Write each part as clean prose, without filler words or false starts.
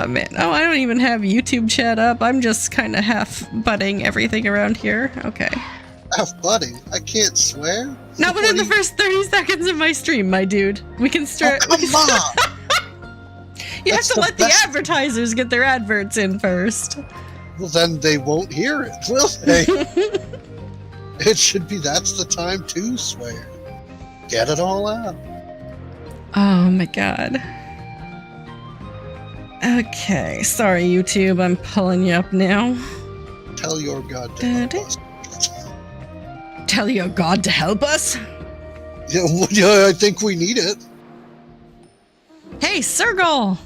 Man. Oh, I don't even have YouTube chat up. I'm just kind of half butting everything around here. Okay. Half butting? I can't swear? Not within the first 30 seconds of my stream, my dude. We can start. Oh, come on! You have to let the advertisers get their adverts in first. Well, then they won't hear it, will they? It should be that's the time to swear. Get it all out. Oh my god. Okay, sorry YouTube, I'm pulling you up now. Tell your god to help us. Tell your god to help us? Yeah, well, yeah, I think we need it. Hey, Sergal!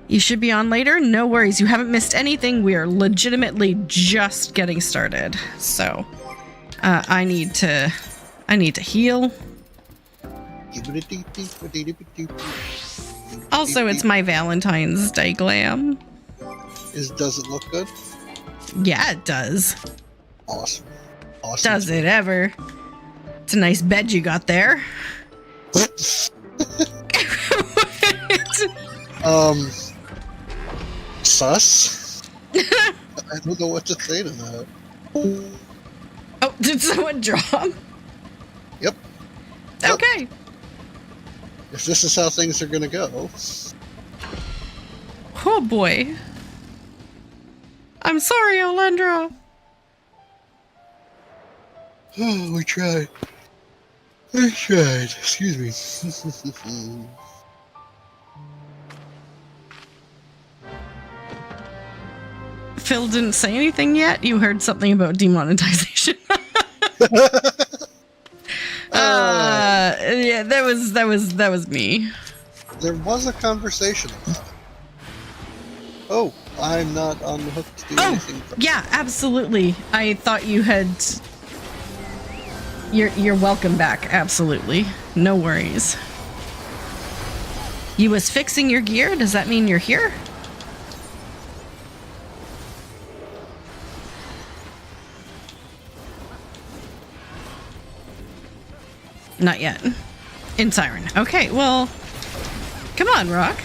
You should be on later? No worries, you haven't missed anything. We are legitimately just getting started. So, I need to heal. Also, it's my Valentine's Day glam. Does it look good? Yeah, it does. Awesome. Does it ever? It's a nice bed you got there. Sus? I don't know what to say to that. Oh, did someone drop? Yep. Okay. If this is how things are gonna go. Oh boy. I'm sorry, Olendra. Oh, we tried. We tried. Excuse me. Phil didn't say anything yet. You heard something about demonetization. Yeah, that was me. There was a conversation about it. Oh, I'm not on the hook to do anything. Yeah, absolutely. I thought you had. You're welcome back. Absolutely, no worries. You was fixing your gear. Does that mean you're here? Not yet. In Siren. Okay, well, come on, Rock.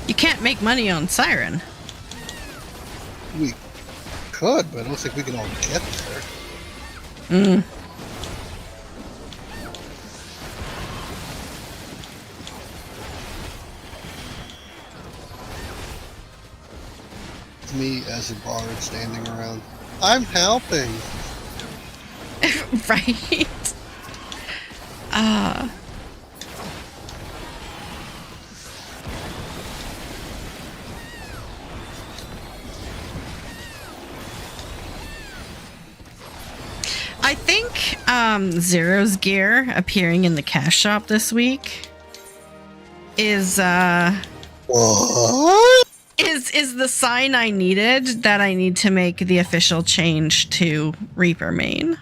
You can't make money on Siren. We could, but I don't think we can all get there. Me as a bard standing around. I'm helping. Right. I think Zero's gear appearing in the cash shop this week is what? Is the sign I needed that I need to make the official change to Reaper main.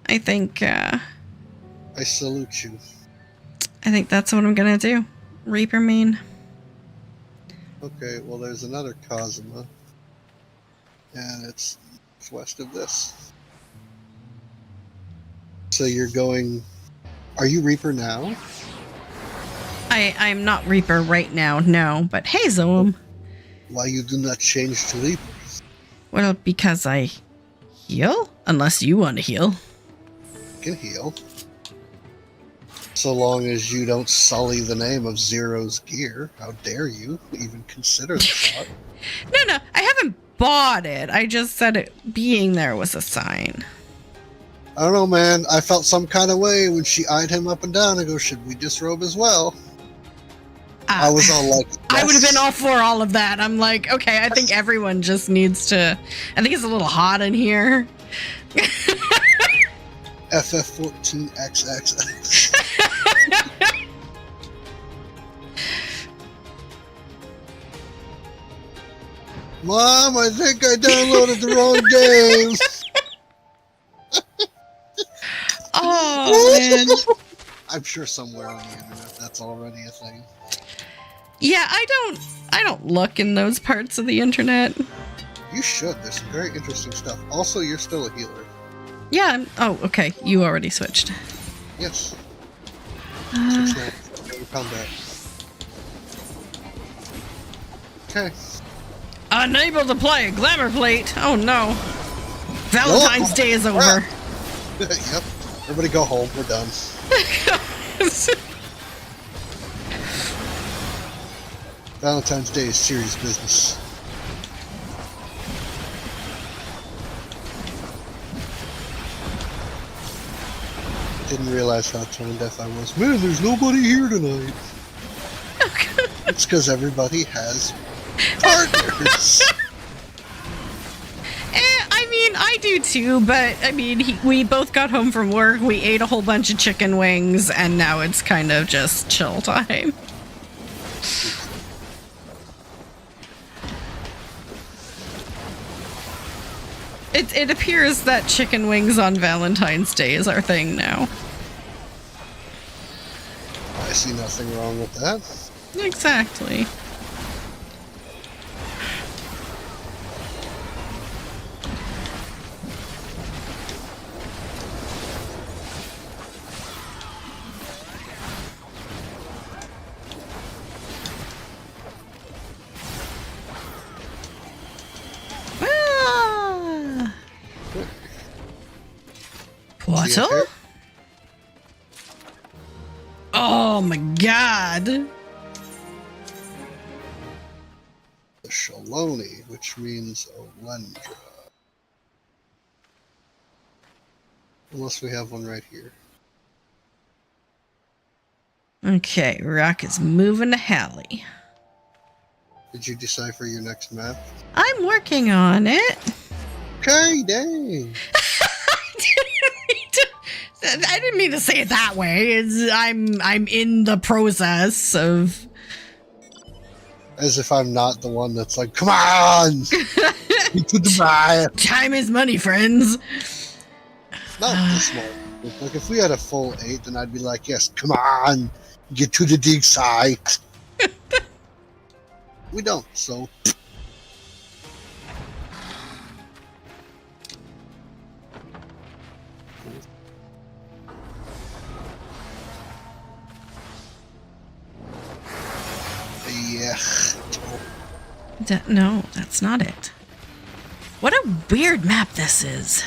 I think I salute you. I think that's what I'm gonna do. Reaper main. Okay, well there's another Cosima. And it's west of this. So you're going... Are you Reaper now? I'm not Reaper right now, no. But hey, Zoom. Why you do not change to Reaper? Well, because I heal? Unless you want to heal. You can heal. So long as you don't sully the name of Zero's gear. How dare you even consider the thought? No, I haven't bought it. I just said it being there was a sign. I don't know, man. I felt some kind of way when she eyed him up and down and go, should we disrobe as well? I was all like, yes. I would have been all for all of that. I'm like, okay, I think everyone just needs to... I think it's a little hot in here. FF14XXX. Mom, I think I downloaded the wrong game. Oh, man. I'm sure somewhere on the internet that's already a thing. Yeah, I don't look in those parts of the internet. You should. There's some very interesting stuff. Also, you're still a healer. Yeah. Oh, okay. You already switched. Yes. Uh, Combat. Okay. Unable to play. Glamour plate. Oh no. Valentine's Day is over. Yep. Everybody go home. We're done. Valentine's Day is serious business. Didn't realize how tone deaf I was. Man, there's nobody here tonight. It's because everybody has partners. I mean, I do too, but I mean, we both got home from work, we ate a whole bunch of chicken wings, and now it's kind of just chill time. It appears that chicken wings on Valentine's Day is our thing now. I see nothing wrong with that. Exactly. Portal? Oh my god. The Shaloni, which means Olendra. Unless we have one right here. Okay, Rock is moving to Hali. Did you decipher your next map? I'm working on it. Okay, dang. I didn't mean to say it that way. I'm in the process of. As if I'm not the one that's like, come on! Get to the map! Time is money, friends. Not this small. Like, if we had a full 8, then I'd be like, yes, come on! Get to the dig site! We don't, so. Yeah. No, that's not it. What a weird map this is.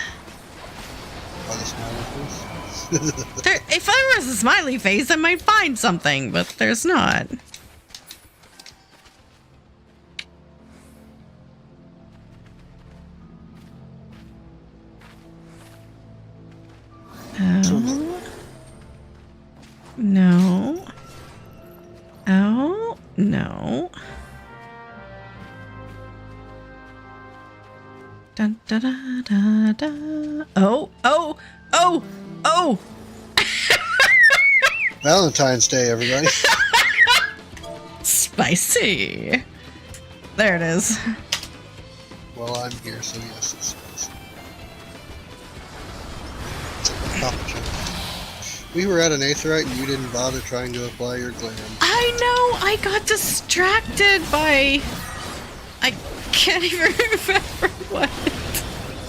If there was a smiley face, I might find something, but there's not. Oh. No. Oh, no. Dun, da, da, da, da. Oh, oh, oh, oh. Valentine's Day, everybody. Spicy. There it is. Well, I'm here, so yes, it's spicy. We were at an Aetherite and you didn't bother trying to apply your glam. I know, I got distracted by... I can't even remember what.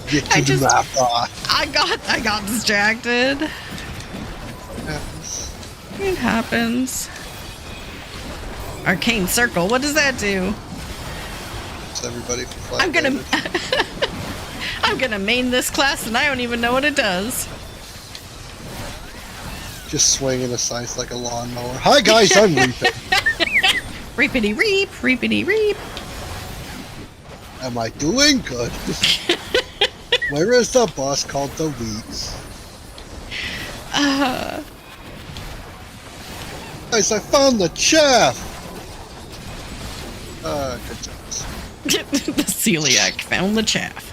Get to the map. I got distracted. It happens. Arcane Circle, what does that do? It's everybody for 5 I'm gonna... damage. I'm gonna main this class and I don't even know what it does. Just swinging a scythe like a lawnmower. Hi guys, I'm reaping. Reapity reap, reapity reap. Am I doing good? Where is the boss called the Weeds? Guys, I found the chaff! Good times. The celiac found the chaff.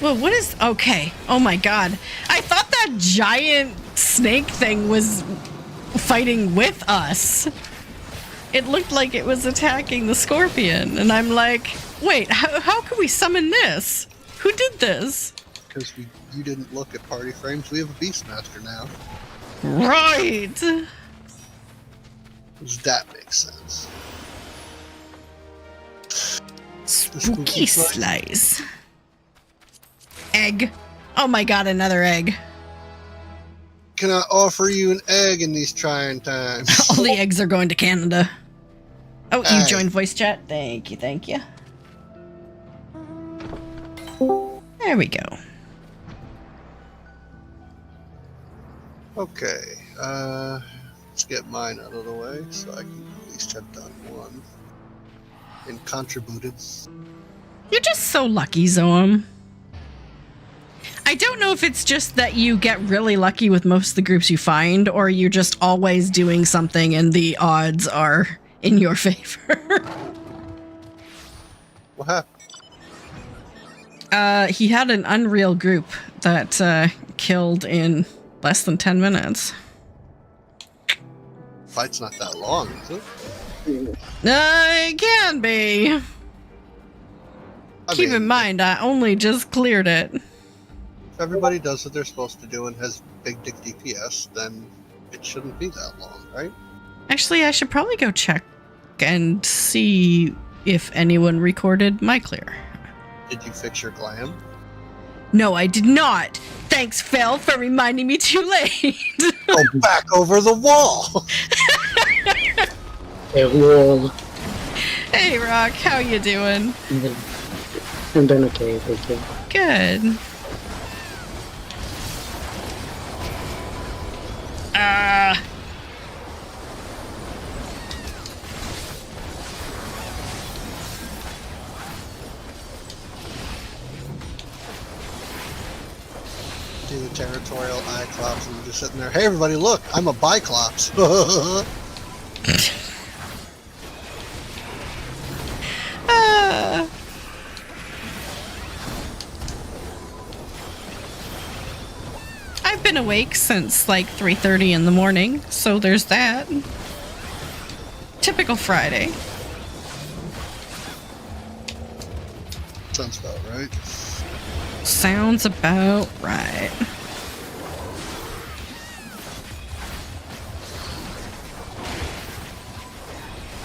Well, what is... Okay. Oh my god. I thought that giant snake thing was fighting with us. It looked like it was attacking the scorpion. And I'm like, wait, how can we summon this? Who did this? Because you didn't look at party frames. We have a Beastmaster now. Right. Does that make sense? Spooky slice. Egg. Oh my god, another egg. Can I offer you an egg in these trying times? All the eggs are going to Canada. Oh, you Hey. joined voice chat? Thank you, thank you. There we go. Okay, let's get mine out of the way so I can at least have done one. And contributed. You're just so lucky, Zoam. I don't know if it's just that you get really lucky with most of the groups you find, or you're just always doing something and the odds are in your favor. What happened? He had an Unreal group that killed in less than 10 minutes. Fight's not that long, is it? It can be. Keep in mind, I only just cleared it. If everybody does what they're supposed to do and has big dick DPS, then it shouldn't be that long, right? Actually, I should probably go check and see if anyone recorded my clear. Did you fix your glam? No, I did not. Thanks, Phil, for reminding me too late. Go back over the wall! Hey, wall. Hey, Rock, how you doing? I'm doing okay, thank you. Good. Do the territorial Iclops and you're just sitting there, hey everybody, look, I'm a Biclops. Ah. I've been awake since like 3:30 in the morning, so there's that. Typical Friday. Sounds about right. Sounds about right.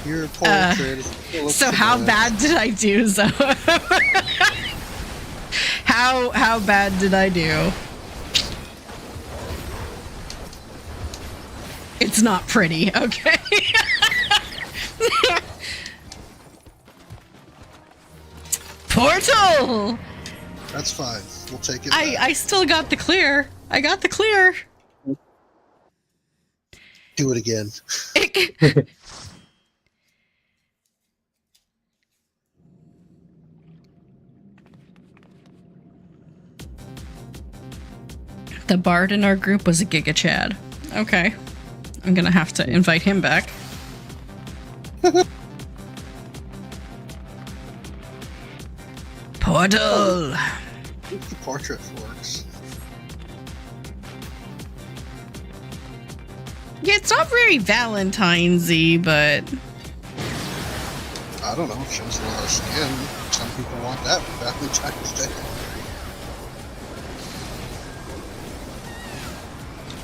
Your portrait. So how bad did I do, Zoe? How bad did I do? It's not pretty, okay? Portal! That's fine. We'll take it. I still got the clear. I got the clear. Do it again. The bard in our group was a Giga Chad. Okay. I'm gonna have to invite him back. Portal! If the portrait works. Yeah, it's not very Valentine's-y, but... I don't know. It shows a lot of skin. Some people want that for Valentine's Day.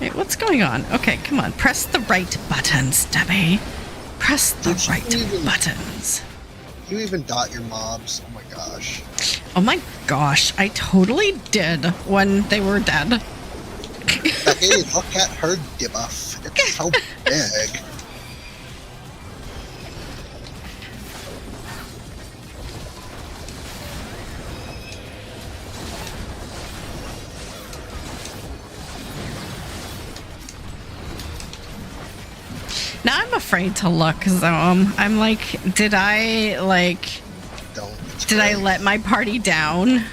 Wait, what's going on? Okay, come on. Press the right buttons, Stubby. Press the Did you right even- buttons. You even dot your mobs. Oh my gosh. Oh my gosh, I totally did when they were dead. Hey, look at her debuff. It's so big. Now I'm afraid to look, Zoom. I'm like, did I Don't. It's did I great. let my party down?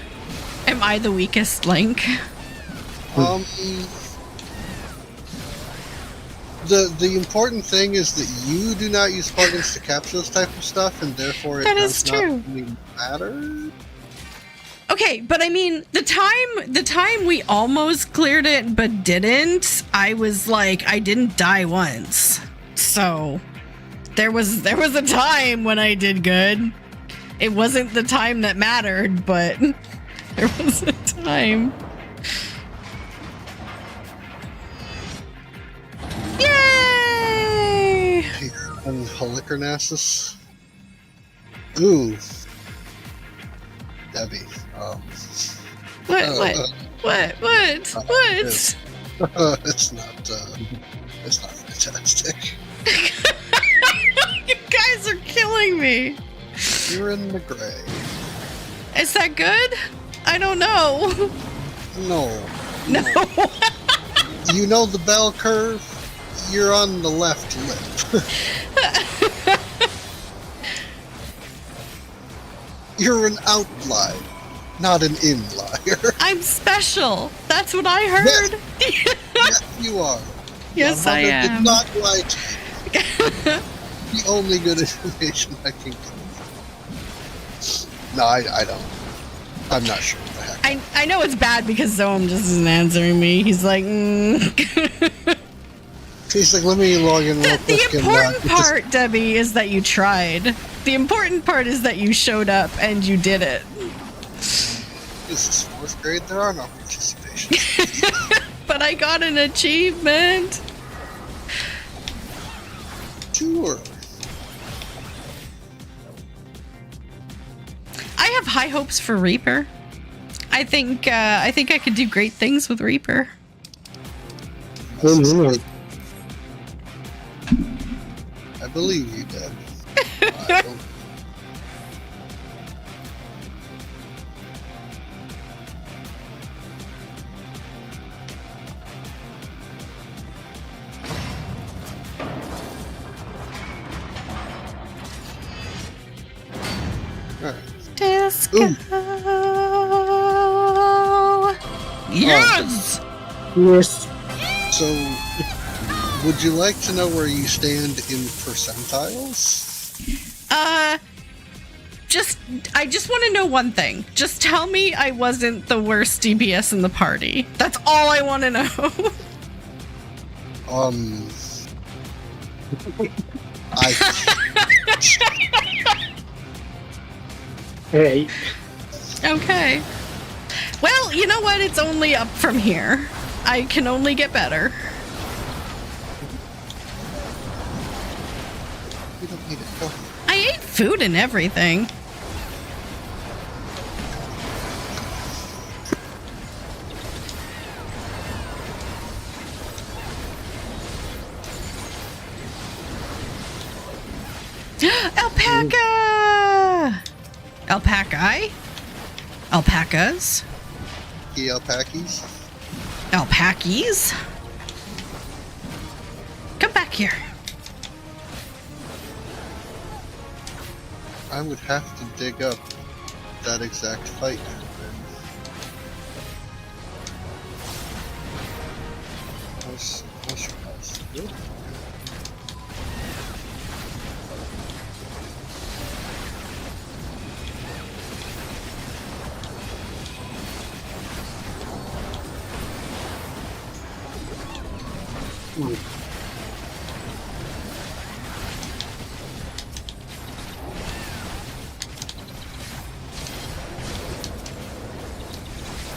Am I the weakest link? The important thing is that you do not use plugins to capture this type of stuff, and therefore it That does is not true. really matter. Okay, but I mean, the time we almost cleared it but didn't, I was like, I didn't die once. So there was a time when I did good. It wasn't the time that mattered, but there was a time. Yay! And Halicarnassus. Ooh. Debbie. What? It's not fantastic. You guys are killing me. You're in the gray. Is that good? I don't know. No. No. You know the bell curve? You're on the left lip. You're an outlier, not an inlier. I'm special. That's what I heard. Yes, you are. Yes, Your I mother am. did not lie to you. The only good information I can give you. No, I don't. I'm not sure what the heck. I know it's bad because Zoam just isn't answering me. He's like, He's like, let me log in real quick. The important part, Debbie, is that you tried. The important part is that you showed up and you did it. This is 4th grade. There are no participations. But I got an achievement. Sure. I have high hopes for Reaper. I think I could do great things with Reaper. I believe you did. I don't. Alright. Disco. Ooh. Yes. Yes. So, would you like to know where you stand in percentiles? I just want to know one thing. Just tell me I wasn't the worst DPS in the party. That's all I want to know. Hey. Okay. Well, you know what? It's only up from here. I can only get better. You don't need it. Go ahead. I ate food and everything. Alpaca! Alpaca? Alpacas? The alpacas? Alpacas? Come back here. I would have to dig up that exact fight. What's your house? Good.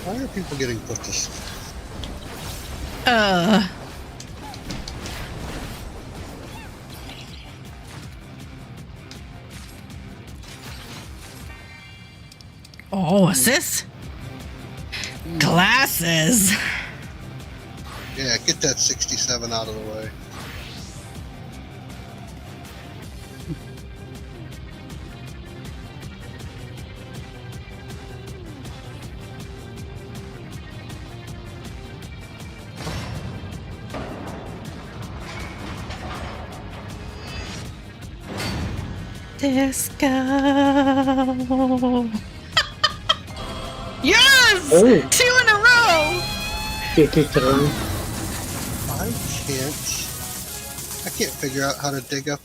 Why are people getting put to sleep? Oh, what's this? Glasses. Yeah, get that 67 out of the way. Disco. Yes! Oh. 2 in a row! I can't figure out how to dig up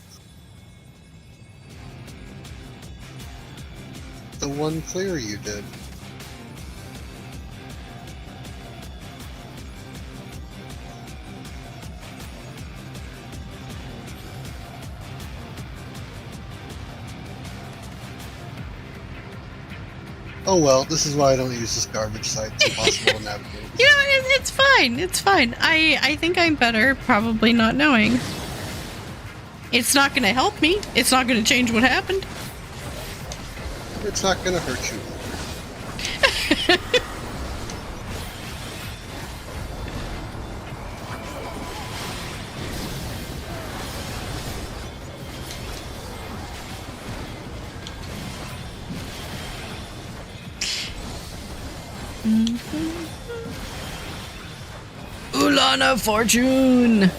the one clear you did. Oh well, this is why I don't use this garbage site. It's impossible to navigate. You know, it's fine. It's fine. I think I'm better probably not knowing. It's not going to help me. It's not going to change what happened. It's not going to hurt you. Ulana Fortune!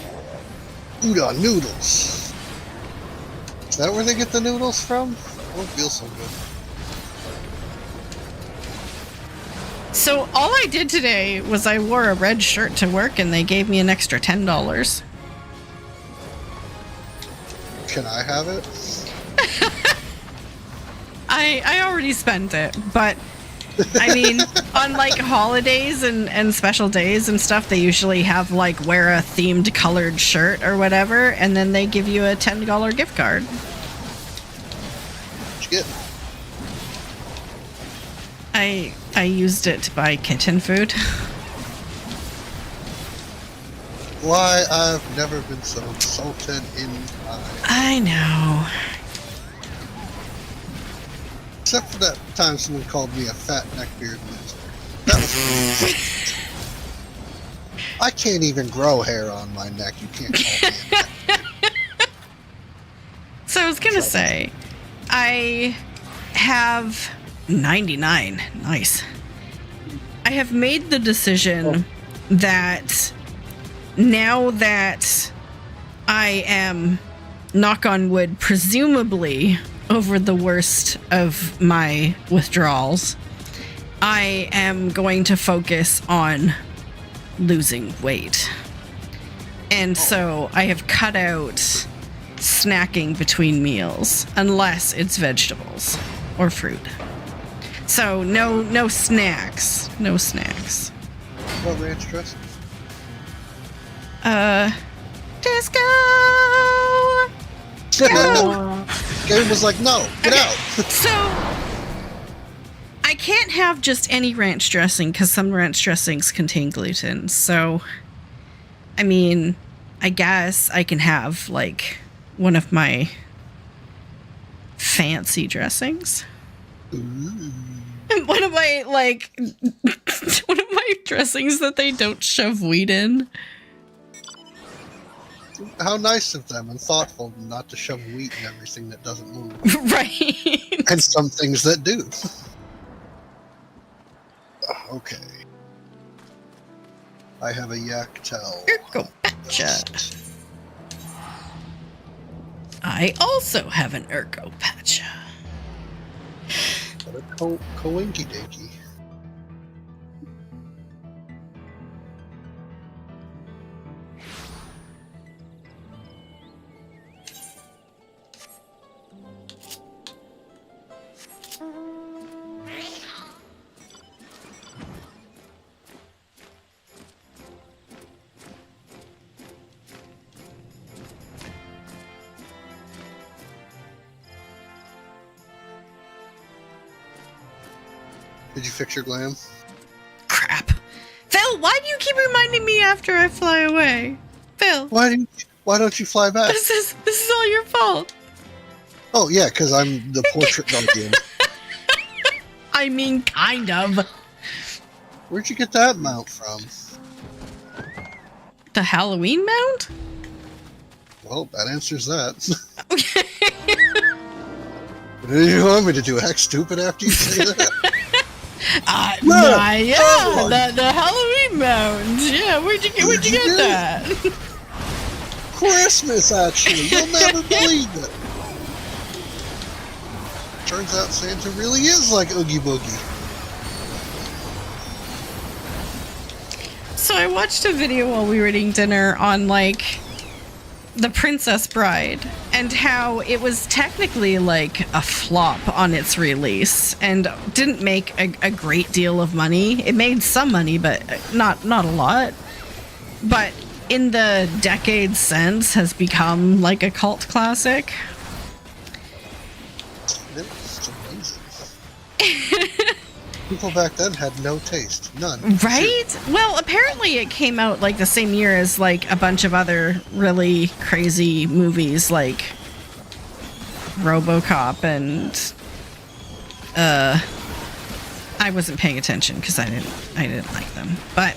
Udon noodles. Is that where they get the noodles from? I don't feel so good. So all I did today was I wore a red shirt to work and they gave me an extra $10. Can I have it? I already spent it, but I mean, on like holidays and special days and stuff, they usually have like wear a themed colored shirt or whatever, and then they give you a $10 gift card. What'd you get? I used it to buy kitten food. Why, I've never been so insulted in my life. I know. Except for that time someone called me a fat neckbeard loser. That was I can't even grow hair on my neck. You can't call me a neckbeard. So I was gonna say, I have 99. Nice. I have made the decision that now that I am, knock on wood, presumably over the worst of my withdrawals, I am going to focus on losing weight. And so I have cut out snacking between meals unless it's vegetables or fruit. So no snacks. No snacks. What ranch dressing? Disco! Game was like, no, get out. So I can't have just any ranch dressing because some ranch dressings contain gluten. So, I mean, I guess I can have like one of my fancy dressings. Ooh. One of my one of my dressings that they don't shove wheat in. How nice of them and thoughtful not to shove wheat in everything that doesn't move. Right. And some things that do. Okay. I have a yak tail. Ergo-Patcha. I also have an Ergo-Patcha. What a coinky dinky. Did you fix your glam? Crap. Phil, why do you keep reminding me after I fly away? Phil, Why don't you fly back? this is all your fault. Oh yeah, because I'm the portrait guardian. I mean, kind of. Where'd you get that mount from? The Halloween mount? Well, that answers that. Okay. What do you want me to do? Act stupid after you say that? The Halloween mount. Yeah, where'd you get that? Christmas, actually. You'll never believe it. Turns out Santa really is like Oogie Boogie. So I watched a video while we were eating dinner on like The Princess Bride and how it was technically like a flop on its release and didn't make a great deal of money. It made some money, but not a lot. But in the decades since has become like a cult classic. It's amazing. People back then had no taste. None. Right? Well, apparently it came out like the same year as like a bunch of other really crazy movies like RoboCop and I wasn't paying attention because I didn't like them. But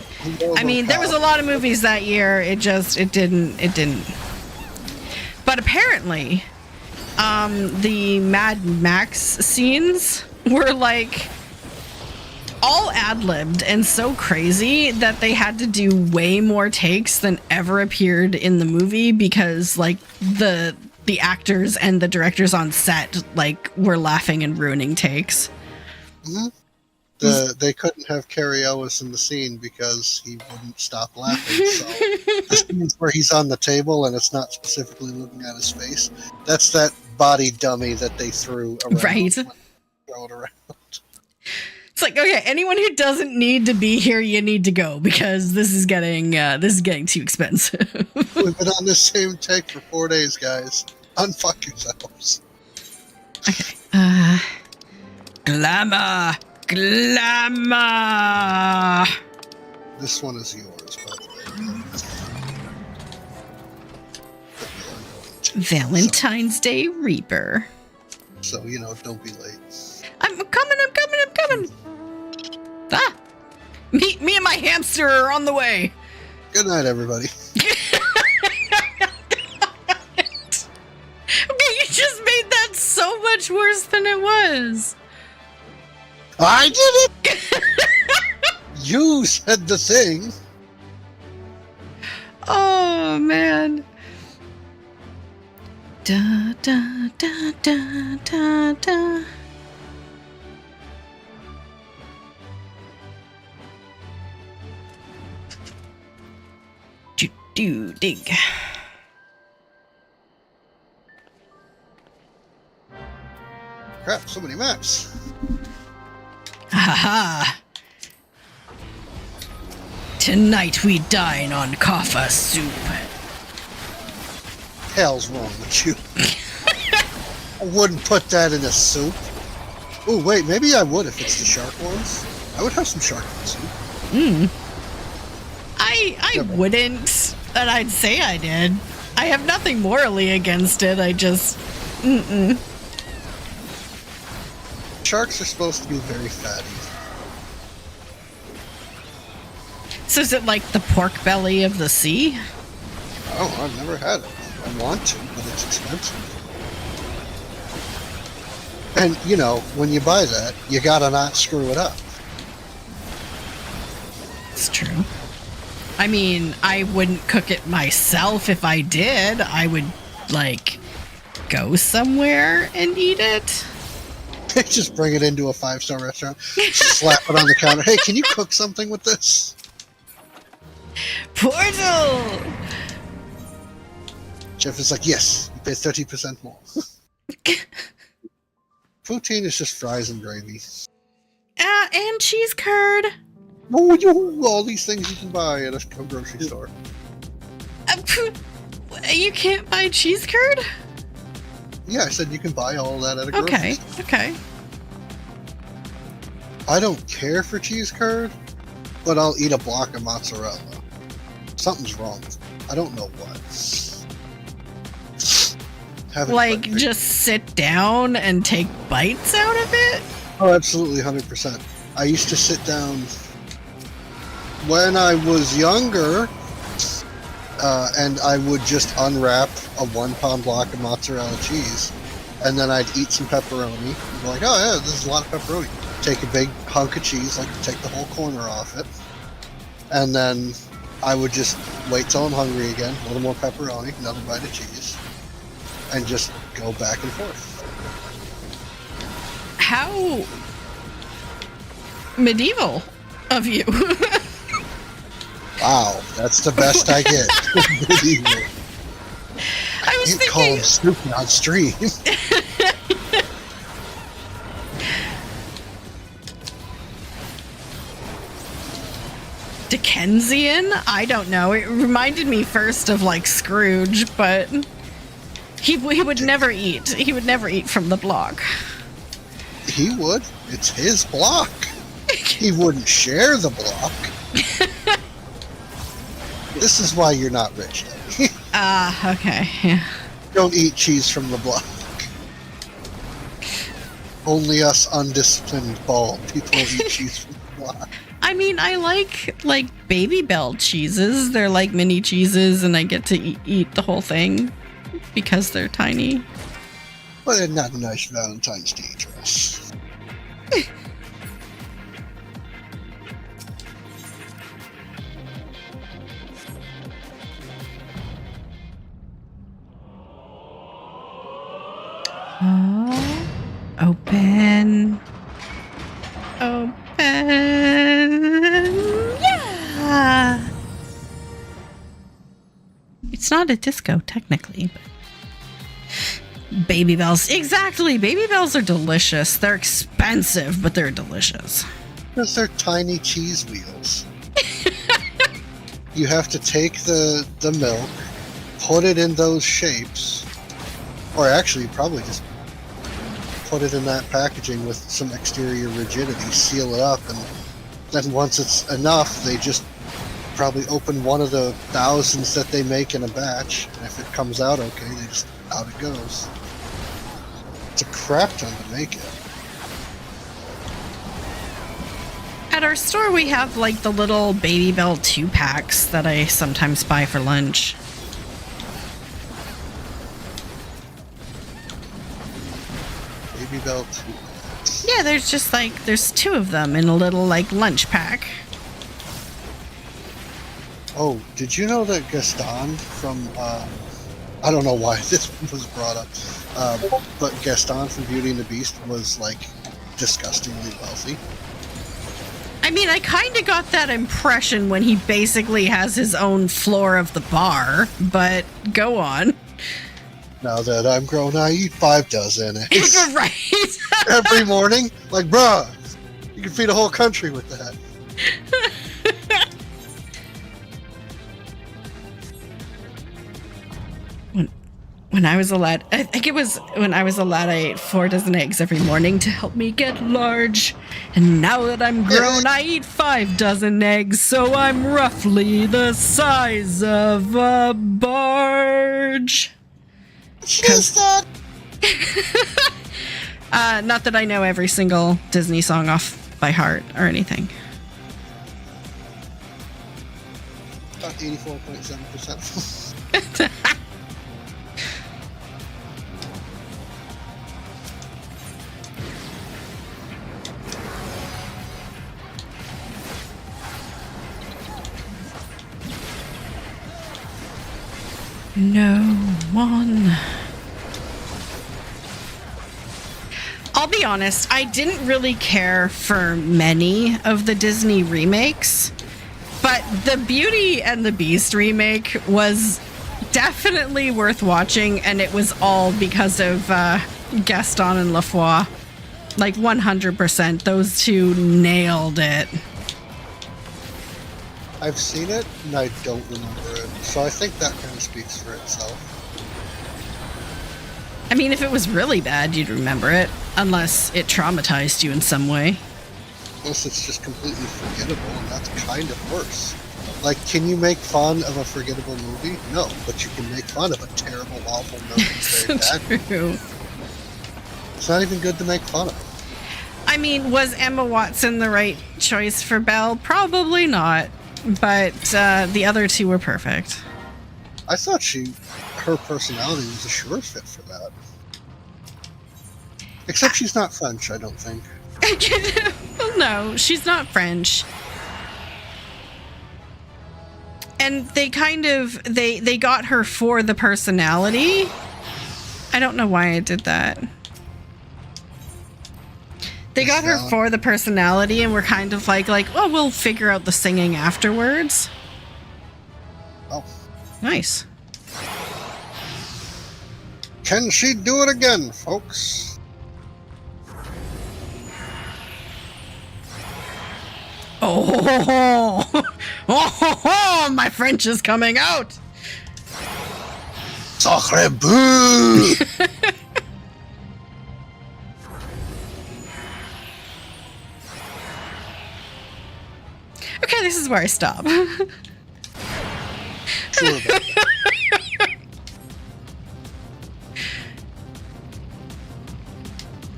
I mean, there was a lot of movies that year. It didn't. But apparently, the Mad Max scenes were like all ad-libbed and so crazy that they had to do way more takes than ever appeared in the movie because like the actors and the directors on set like were laughing and ruining takes. Mm-hmm. They couldn't have Cary Elwes in the scene because he wouldn't stop laughing. So the scenes where he's on the table and it's not specifically looking at his face, that's that body dummy that they threw around. Right. Throw it around. It's like, okay, anyone who doesn't need to be here, you need to go because this is getting too expensive. We've been on this same take for 4 days, guys. Unfuck yourselves. Okay. Glamour. This one is yours, by the way. Valentine's Day Reaper. So, don't be late. I'm coming. Ah! Me and my hamster are on the way. Good night, everybody. Okay, you just made that so much worse than it was. I did it! You said the thing. Oh, man. Da, da, da, da, da, da. Do dig. Crap, so many maps. Haha. Tonight we dine on kaffa soup. Hell's wrong with you? I wouldn't put that in a soup. Oh, wait, maybe I would if it's the shark ones. I would have some shark in soup. I wouldn't, and I'd say I did. I have nothing morally against it. I just, Sharks are supposed to be very fatty. So is it like the pork belly of the sea? Oh, I've never had it. I want to, but it's expensive. And, when you buy that, you gotta not screw it up. It's true. I mean, I wouldn't cook it myself. If I did, I would, go somewhere and eat it. Just bring it into a 5-star restaurant, slap it on the counter. Hey, can you cook something with this? Portal! Jeff is like, yes, you pay 30% more. Poutine is just fries and gravy. And cheese curd. Oh, all these things you can buy at a grocery store. You can't buy cheese curd? Yeah, I said you can buy all that at a grocery store. Okay. I don't care for cheese curd, but I'll eat a block of mozzarella. Something's wrong with me. I don't know what. Just sit down and take bites out of it? Oh, absolutely, 100%. I used to sit down when I was younger, and I would just unwrap a 1-pound block of mozzarella cheese, and then I'd eat some pepperoni. And be like, oh yeah, this is a lot of pepperoni. Take a big hunk of cheese, take the whole corner off it, and then I would just wait till I'm hungry again, a little more pepperoni, another bite of cheese, and just go back and forth. How medieval of you. Wow, that's the best I get. Medieval. I was can't call him stupid on stream. Dickensian? I don't know. It reminded me first of Scrooge, but he would never eat. He would never eat from the block. He would. It's his block. He wouldn't share the block. This is why you're not rich. Okay. Yeah. Don't eat cheese from the block. Only us undisciplined bald people eat cheese from the block. I mean, I like Baby Bell cheeses. They're like mini cheeses, and I get to eat the whole thing because they're tiny. But they're not a nice Valentine's Day dress. Oh, open. Yeah. It's not a disco, technically. But Baby Bells. Exactly. Baby Bells are delicious. They're expensive, but they're delicious. Because they're tiny cheese wheels. You have to take the milk, put it in those shapes, or actually probably just put it in that packaging with some exterior rigidity, seal it up, and then once it's enough, they just probably open one of the thousands that they make in a batch, and if it comes out okay, they just out it goes. It's a crap ton to make it. At our store, we have like the little Baby Bell 2-packs that I sometimes buy for lunch. Baby Bell 2. Yeah, there's 2 of them in a little like lunch pack. Oh, did you know that Gaston from, I don't know why this was brought up, but Gaston from Beauty and the Beast was like disgustingly wealthy? I mean, I kind of got that impression when he basically has his own floor of the bar, but go on. Now that I'm grown, I eat 5 dozen eggs. Right. Every morning. Like, bruh, you can feed a whole country with that. When I was a lad, I think it was when I was a lad, I ate 4 dozen eggs every morning to help me get large. And now that I'm grown, I eat 5 dozen eggs, so I'm roughly the size of a barge. Is that? Not that I know every single Disney song off by heart or anything. About 84.7%. No one. I'll be honest, I didn't really care for many of the Disney remakes, but the Beauty and the Beast remake was definitely worth watching, and it was all because of Gaston and Lafoy. Like 100%, those 2 nailed it. I've seen it, and I don't remember it, so I think that kind of speaks for itself. I mean, if it was really bad, you'd remember it, unless it traumatized you in some way. Unless it's just completely forgettable, and that's kind of worse. Like, can you make fun of a forgettable movie? No, but you can make fun of a terrible, awful movie. It's very bad. True. It's not even good to make fun of. I mean, was Emma Watson the right choice for Belle? Probably not. But the other 2 were perfect. I thought her personality was a sure fit for that. Except she's not French, I don't think. Well, no, she's not French. And they kind of, they got her for the personality. I don't know why I did that. They got her for the personality, and we're kind of like, oh, we'll figure out the singing afterwards. Oh. Nice. Can she do it again, folks? Oh, my French is coming out. Sacre bleu! this is where I stop. Sure about that.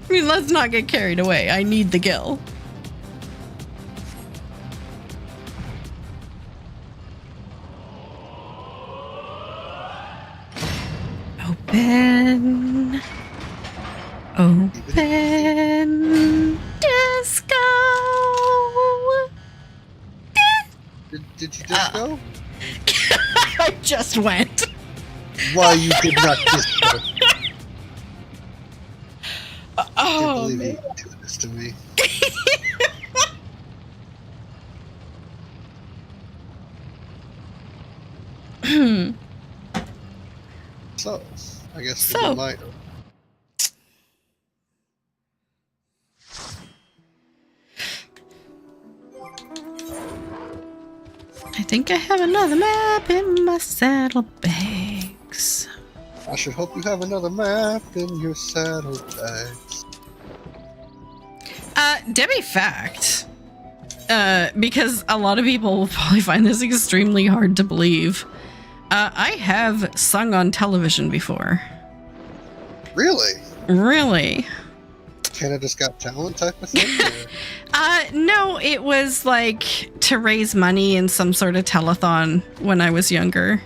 I mean, let's not get carried away. I need the gill. Open. Open. Disco. Did you just go? I just went. Why you did not just go? I Oh, can't believe man. you doing this to me. So, I guess we might. I think I have another map in my saddlebags. I should hope you have another map in your saddlebags. Debbie fact. Because a lot of people will probably find this extremely hard to believe. I have sung on television before. Really? Really? Canada's Got Talent type of thing? Or? No, it was like to raise money in some sort of telethon when I was younger.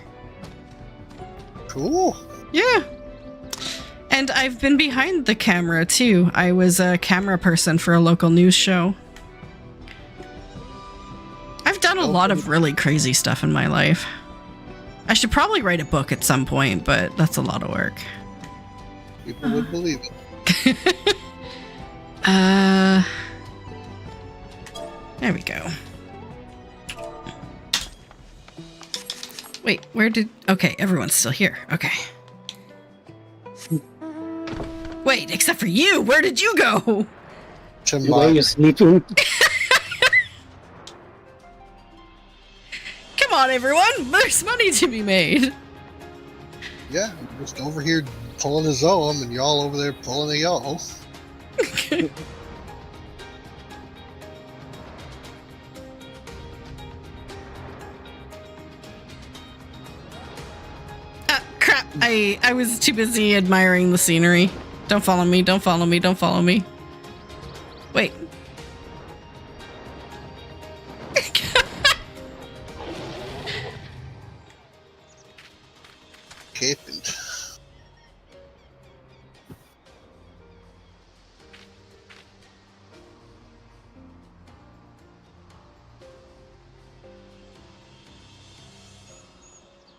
Cool. Yeah. And I've been behind the camera too. I was a camera person for a local news show. I've done a lot of really crazy stuff in my life. I should probably write a book at some point, but that's a lot of work. People would believe it. There we go. Wait, where did... Okay, everyone's still here. Okay. Wait, except for you! Where did you go? To Why are you sleeping? Come on, everyone! There's money to be made! Yeah, I'm just over here pulling a Zoem and y'all over there pulling a y'all. Crap! I was too busy admiring the scenery. Don't follow me, don't follow me, don't follow me. Wait. Happened.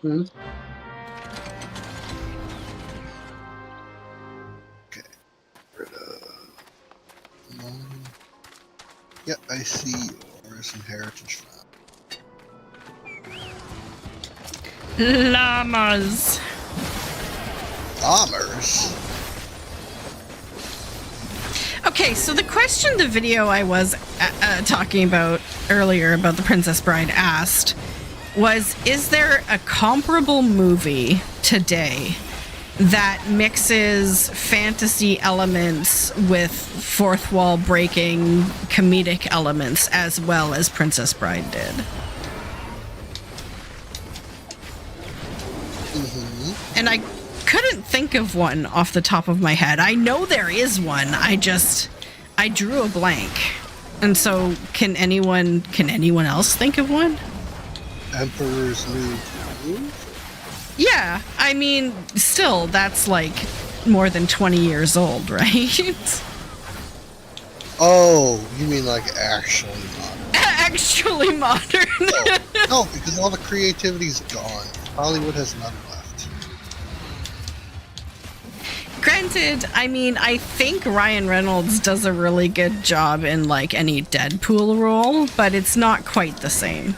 Hmm? Okay. Yep, I see yours in Heritage Fund. Llamas. Bombers? Okay, so the question the video I was talking about earlier about the Princess Bride asked was, is there a comparable movie today that mixes fantasy elements with fourth wall breaking comedic elements as well as Princess Bride did? Mm-hmm. And I couldn't think of one off the top of my head. I know there is one. I drew a blank. And so can anyone else think of one? Emperor's New Groove? Yeah, I mean, still, that's like more than 20 years old, right? Oh, you mean like actually modern? Actually modern. No, because all the creativity's gone. Hollywood has none left. Granted, I mean, I think Ryan Reynolds does a really good job in like any Deadpool role, but it's not quite the same.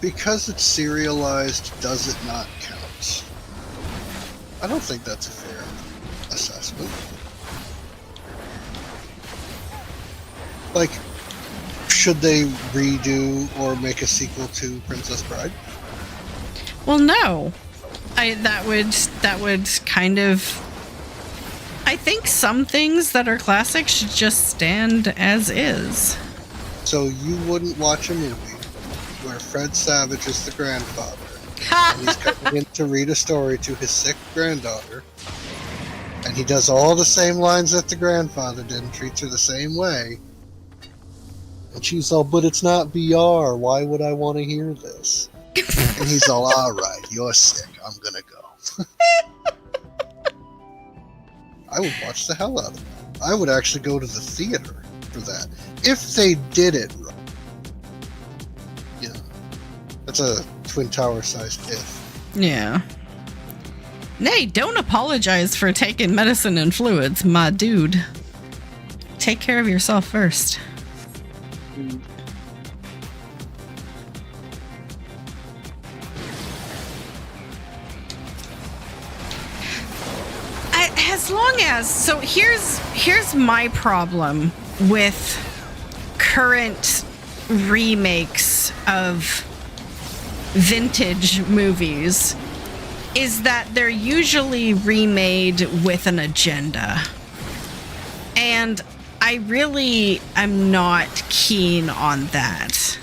Because it's serialized, does it not count? I don't think that's a fair assessment. Like, should they redo or make a sequel to Princess Bride? Well, no. That would kind of... I think some things that are classic should just stand as is. So you wouldn't watch a movie where Fred Savage is the grandfather, and he's coming in to read a story to his sick granddaughter, and he does all the same lines that the grandfather did and treats her the same way. And she's all, but it's not VR. Why would I want to hear this? And he's all right, you're sick. I'm going to go. I would watch the hell out of it. I would actually go to the theater for that. If they did it right. Yeah. That's a Twin Tower sized if. Yeah. Nay, don't apologize for taking medicine and fluids, my dude. Take care of yourself first. As long as, so here's my problem with current remakes of vintage movies is that they're usually remade with an agenda. And I really am not keen on that.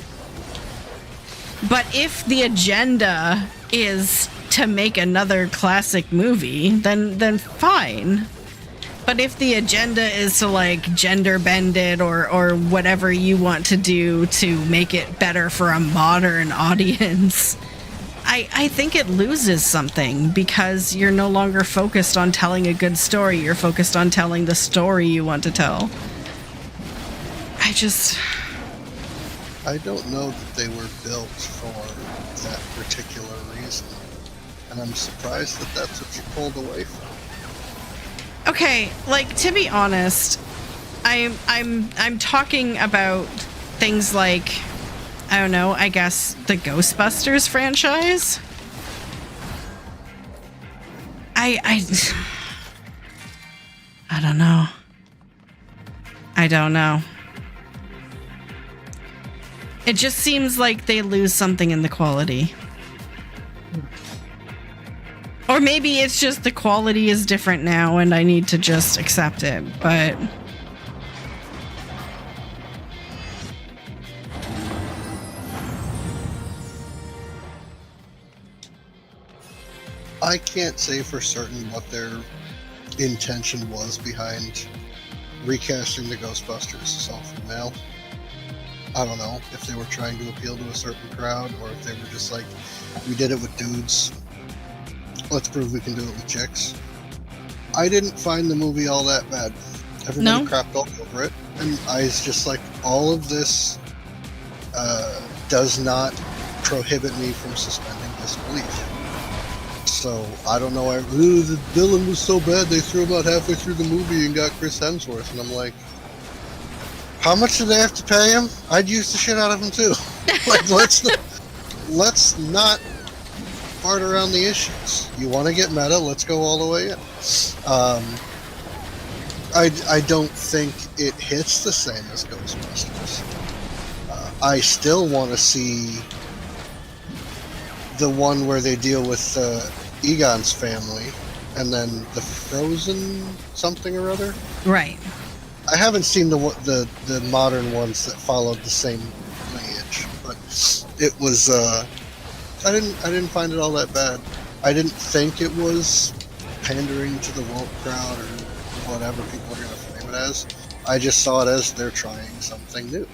But if the agenda is to make another classic movie, then fine. But if the agenda is to like gender bend it or whatever you want to do to make it better for a modern audience, I think it loses something because you're no longer focused on telling a good story. You're focused on telling the story you want to tell. I don't know that they were built for that particular reason. And I'm surprised that that's what you pulled away from. Okay, like, to be honest, I'm talking about things like, I don't know, I guess the Ghostbusters franchise. I don't know. I don't know. It just seems like they lose something in the quality. Or maybe it's just the quality is different now and I need to just accept it, but... I can't say for certain what their intention was behind recasting the Ghostbusters as all female. I don't know if they were trying to appeal to a certain crowd or if they were just like, we did it with dudes. Let's prove we can do it with chicks. I didn't find the movie all that bad. Everybody crapped all over it. And I was just like, all of this does not prohibit me from suspending disbelief. So, I don't know. The villain was so bad they threw him out halfway through the movie and got Chris Hemsworth. And I'm like, how much do they have to pay him? I'd use the shit out of him too. Like, let's not fart around the issues. You want to get meta? Let's go all the way in. I don't think it hits the same as Ghostbusters. I still want to see the one where they deal with Egon's family, and then the Frozen something or other. Right. I haven't seen the modern ones that followed the same lineage, but it was. I didn't find it all that bad. I didn't think it was pandering to the woke crowd or whatever people are going to frame it as. I just saw it as they're trying something new.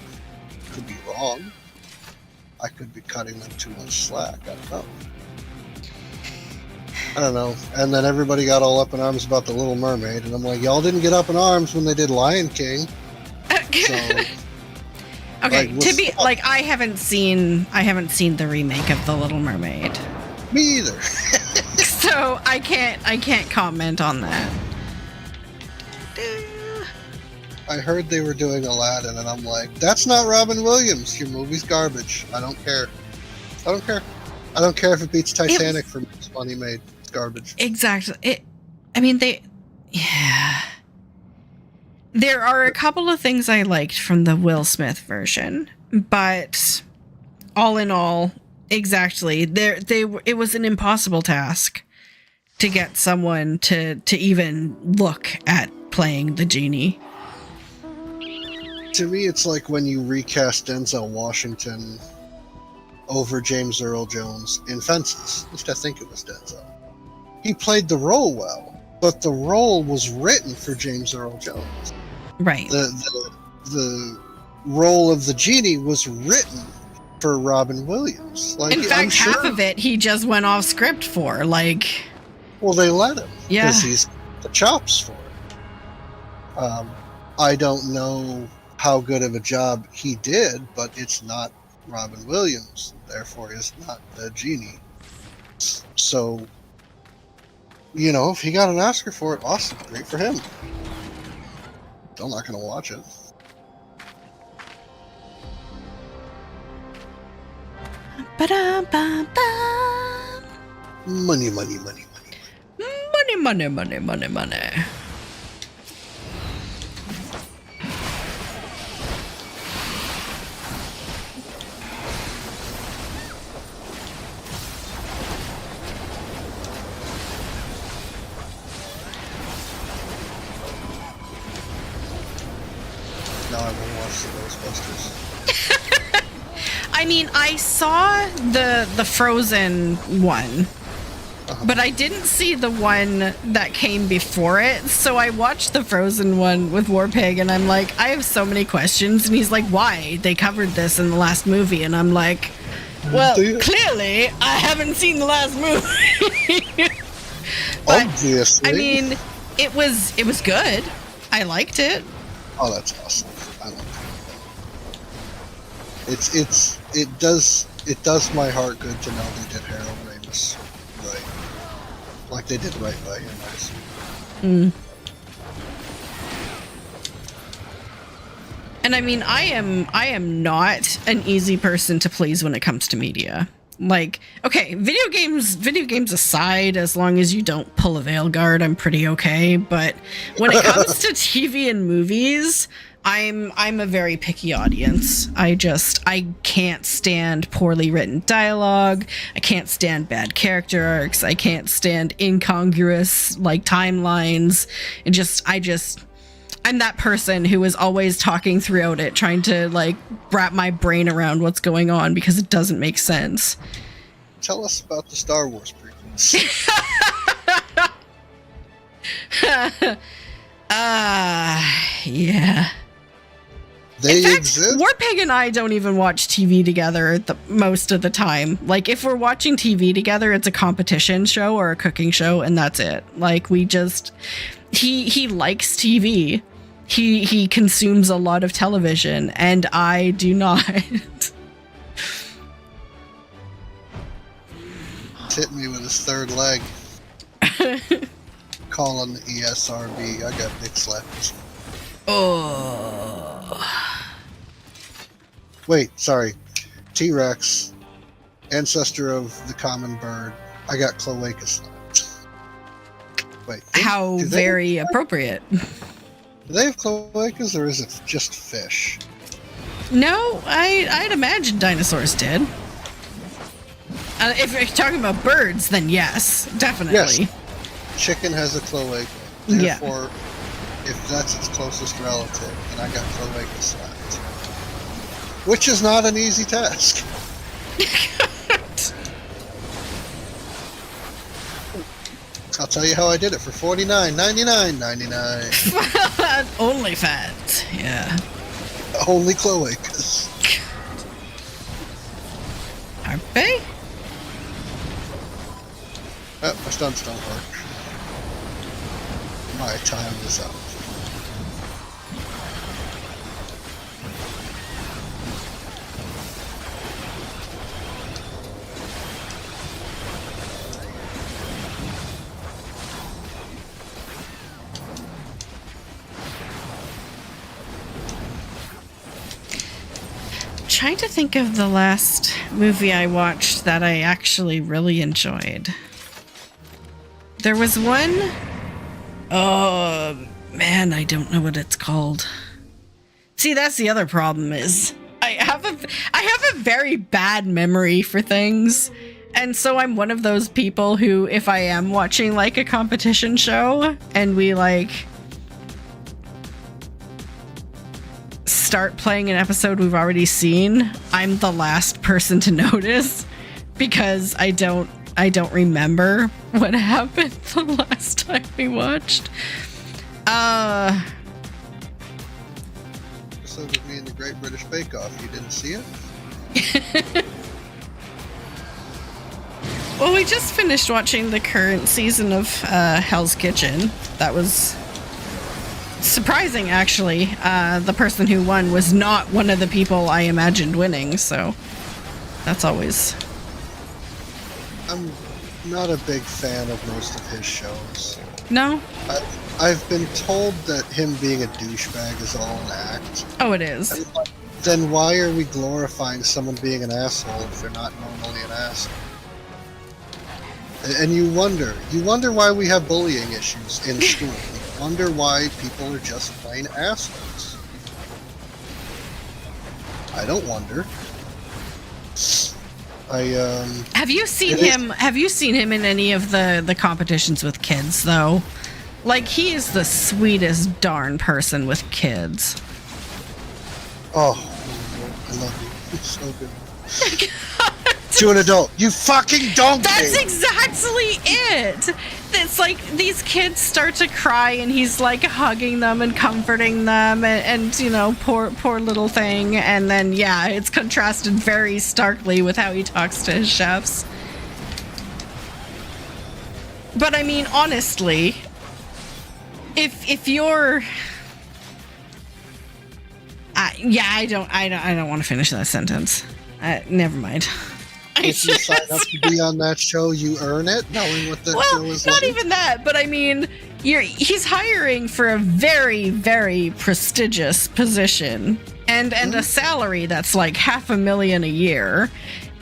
Could be wrong. I could be cutting them too much slack. I don't know. And then everybody got all up in arms about the Little Mermaid, and I'm like, y'all didn't get up in arms when they did Lion King. So, okay, I haven't seen the remake of The Little Mermaid. Me either. So I can't comment on that. I heard they were doing Aladdin, and I'm like, that's not Robin Williams. Your movie's garbage. I don't care. I don't care if it beats Titanic for most money made. It's garbage. Exactly. Yeah. There are a couple of things I liked from the Will Smith version, but all in all, exactly, it was an impossible task to get someone to even look at playing the genie. To me, it's like when you recast Denzel Washington over James Earl Jones in Fences. At least I think it was Denzel. He played the role well, but the role was written for James Earl Jones. Right. The role of the genie was written for Robin Williams. Like, in fact, half of it he just went off script for. Like, well, they let him yeah, because he's the chops for it. I don't know how good of a job he did, but it's not Robin Williams, therefore is not the genie. So, you know, if he got an Oscar for it, awesome, great for him. I'm not going to watch it. Ba-da-ba-ba. Money, money, money, money. Money, money, money, money, money. Now I will watch the Ghostbusters. I mean, I saw the Frozen one, but I didn't see the one that came before it. So I watched the Frozen one with Warpig, and I'm like, I have so many questions. And he's like, why? They covered this in the last movie. And I'm like, well, clearly I haven't seen the last movie. But, obviously. I mean, it was good. I liked it. Oh, that's awesome. I love it. It does my heart good to know they did Harold Ramis right. Like they did right by him, I assume. And I mean, I am not an easy person to please when it comes to media. Like, okay, video games aside, as long as you don't pull a Veilguard, I'm pretty okay. But when it comes to TV and movies, I'm a very picky audience. I can't stand poorly written dialogue. I can't stand bad character arcs. I can't stand incongruous like timelines. I'm that person who is always talking throughout it, trying to like wrap my brain around what's going on because it doesn't make sense. Tell us about the Star Wars prequels. Yeah. They in fact, exist. Warpig and I don't even watch TV together most of the time. Like, if we're watching TV together, it's a competition show or a cooking show, and that's it. Like, we just... He likes TV. He consumes a lot of television, and I do not. Hit me with his third leg. Calling the ESRB. I got dick slapped. Oh. Wait, sorry. T-Rex, ancestor of the common bird. I got cloaca slapped. Wait. How very appropriate. Do they have cloacas, or is it just fish? No, I'd imagine dinosaurs did. If you're talking about birds, then yes, definitely. Yes. Chicken has a cloaca. Therefore, if that's its closest relative, then I got cloaca slapped. Which is not an easy task. I'll tell you how I did it for $49.99.99. Only fat, yeah. Only cloacas. Are they? Oh, my stunts don't work. My time is up. Trying to think of the last movie I watched that I actually really enjoyed. There was one. Oh man, I don't know what it's called. See, that's the other problem is I have a very bad memory for things. And so I'm one of those people who, if I am watching like a competition show and we like start playing an episode we've already seen, I'm the last person to notice because I don't remember what happened the last time we watched. Episode with me in the Great British Bake Off. You didn't see it? Well, we just finished watching the current season of Hell's Kitchen. That was surprising, actually. The person who won was not one of the people I imagined winning, so that's always... I'm not a big fan of most of his shows. No? I've been told that him being a douchebag is all an act. Oh, it is. And then why are we glorifying someone being an asshole if they're not normally an asshole? And you wonder why we have bullying issues in school. You wonder why people are just plain assholes. I don't wonder. Have you seen him? Have you seen him in any of the competitions with kids though? Like, he is the sweetest darn person with kids. Oh, I love you. It's so good. To an adult, you fucking donkey. That's exactly it. It's like these kids start to cry and he's like hugging them and comforting them and you know, poor little thing. And then, yeah, it's contrasted very starkly with how he talks to his chefs. But I mean, honestly, if you're, I don't want to finish that sentence. Never mind. If you sign up to be on that show, you earn it, knowing what that show is like. Not even that, but I mean, he's hiring for a very, very prestigious position and a salary that's like $500,000 a year,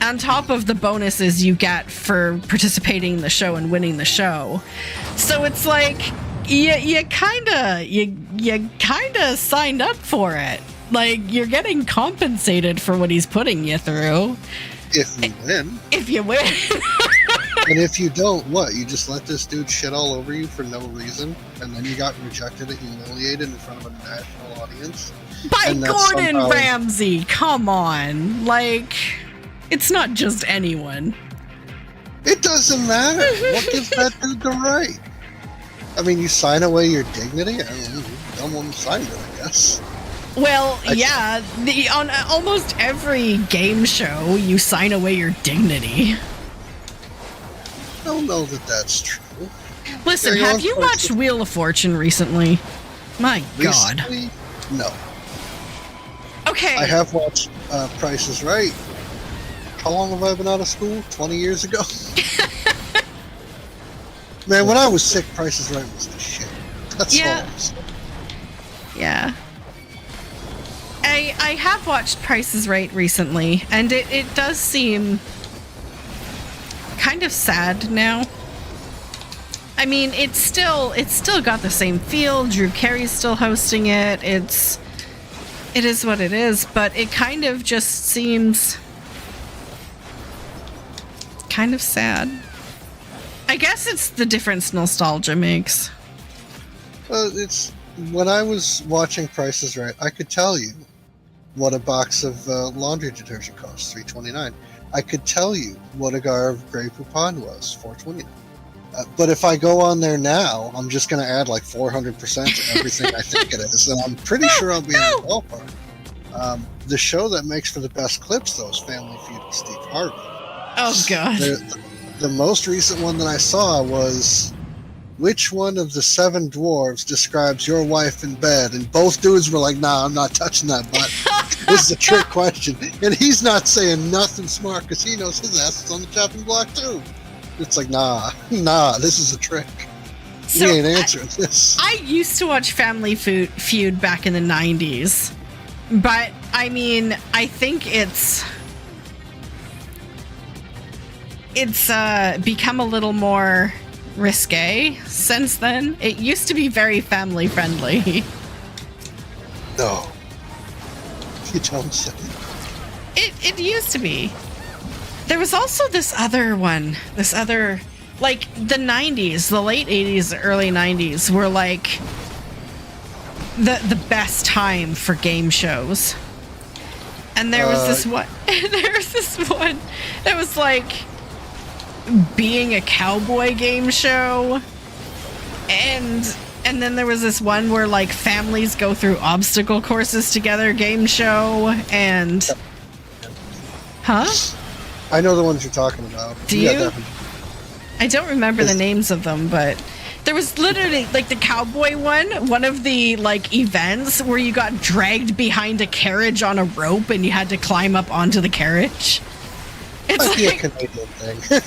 on top of the bonuses you get for participating in the show and winning the show. So it's like you kind of signed up for it. Like, you're getting compensated for what he's putting you through. If you win. If you win. And if you don't, what? You just let this dude shit all over you for no reason, and then you got rejected and humiliated in front of a national audience? By Gordon Ramsay, come on. Like, it's not just anyone. It doesn't matter. What gives that dude the right? I mean, you sign away your dignity? I don't know. Dumb one signed it, I guess. Well, yeah, on almost every game show, you sign away your dignity. I don't know that that's true. Listen, have you watched Wheel of Fortune recently? My God. Recently? No. Okay. I have watched Price is Right. How long have I been out of school? 20 years ago? Man, when I was sick, Price is Right was the shit. That's all I'm saying. Yeah. I have watched Price is Right recently, and it does seem kind of sad now. I mean, it's still got the same feel. Drew Carey's still hosting it. It is what it is, but it kind of just seems kind of sad. I guess it's the difference nostalgia makes. It's when I was watching Price is Right, I could tell you what a box of laundry detergent costs, $3.29. I could tell you what a jar of Grey Poupon was, $4.29. But if I go on there now, I'm just going to add like 400% to everything I think it is, and I'm pretty sure I'll be in the ballpark. The show that makes for the best clips, though, is Family Feud with Steve Harvey. Oh, God. The most recent one that I saw was, which one of the 7 dwarves describes your wife in bed? And both dudes were like, nah, I'm not touching that butt. This is a trick question. And he's not saying nothing smart because he knows his ass is on the chopping block too. It's like, nah, this is a trick. So he ain't answering this. I used to watch Family Feud back in the 90s. But, I mean, I think it's become a little more risque since then. It used to be very family friendly. No. You don't say. It used to be. There was also this other, like, the 90s, the late 80s, early 90s were like the best time for game shows. And there was this one. There was this one that was like being a cowboy game show, and then there was this one where like families go through obstacle courses together game show, and huh? I know the ones you're talking about. Do yeah, you? Definitely. I don't remember the names of them, but there was literally like the cowboy one of the like events where you got dragged behind a carriage on a rope and you had to climb up onto the carriage. It's Might be like a Canadian thing.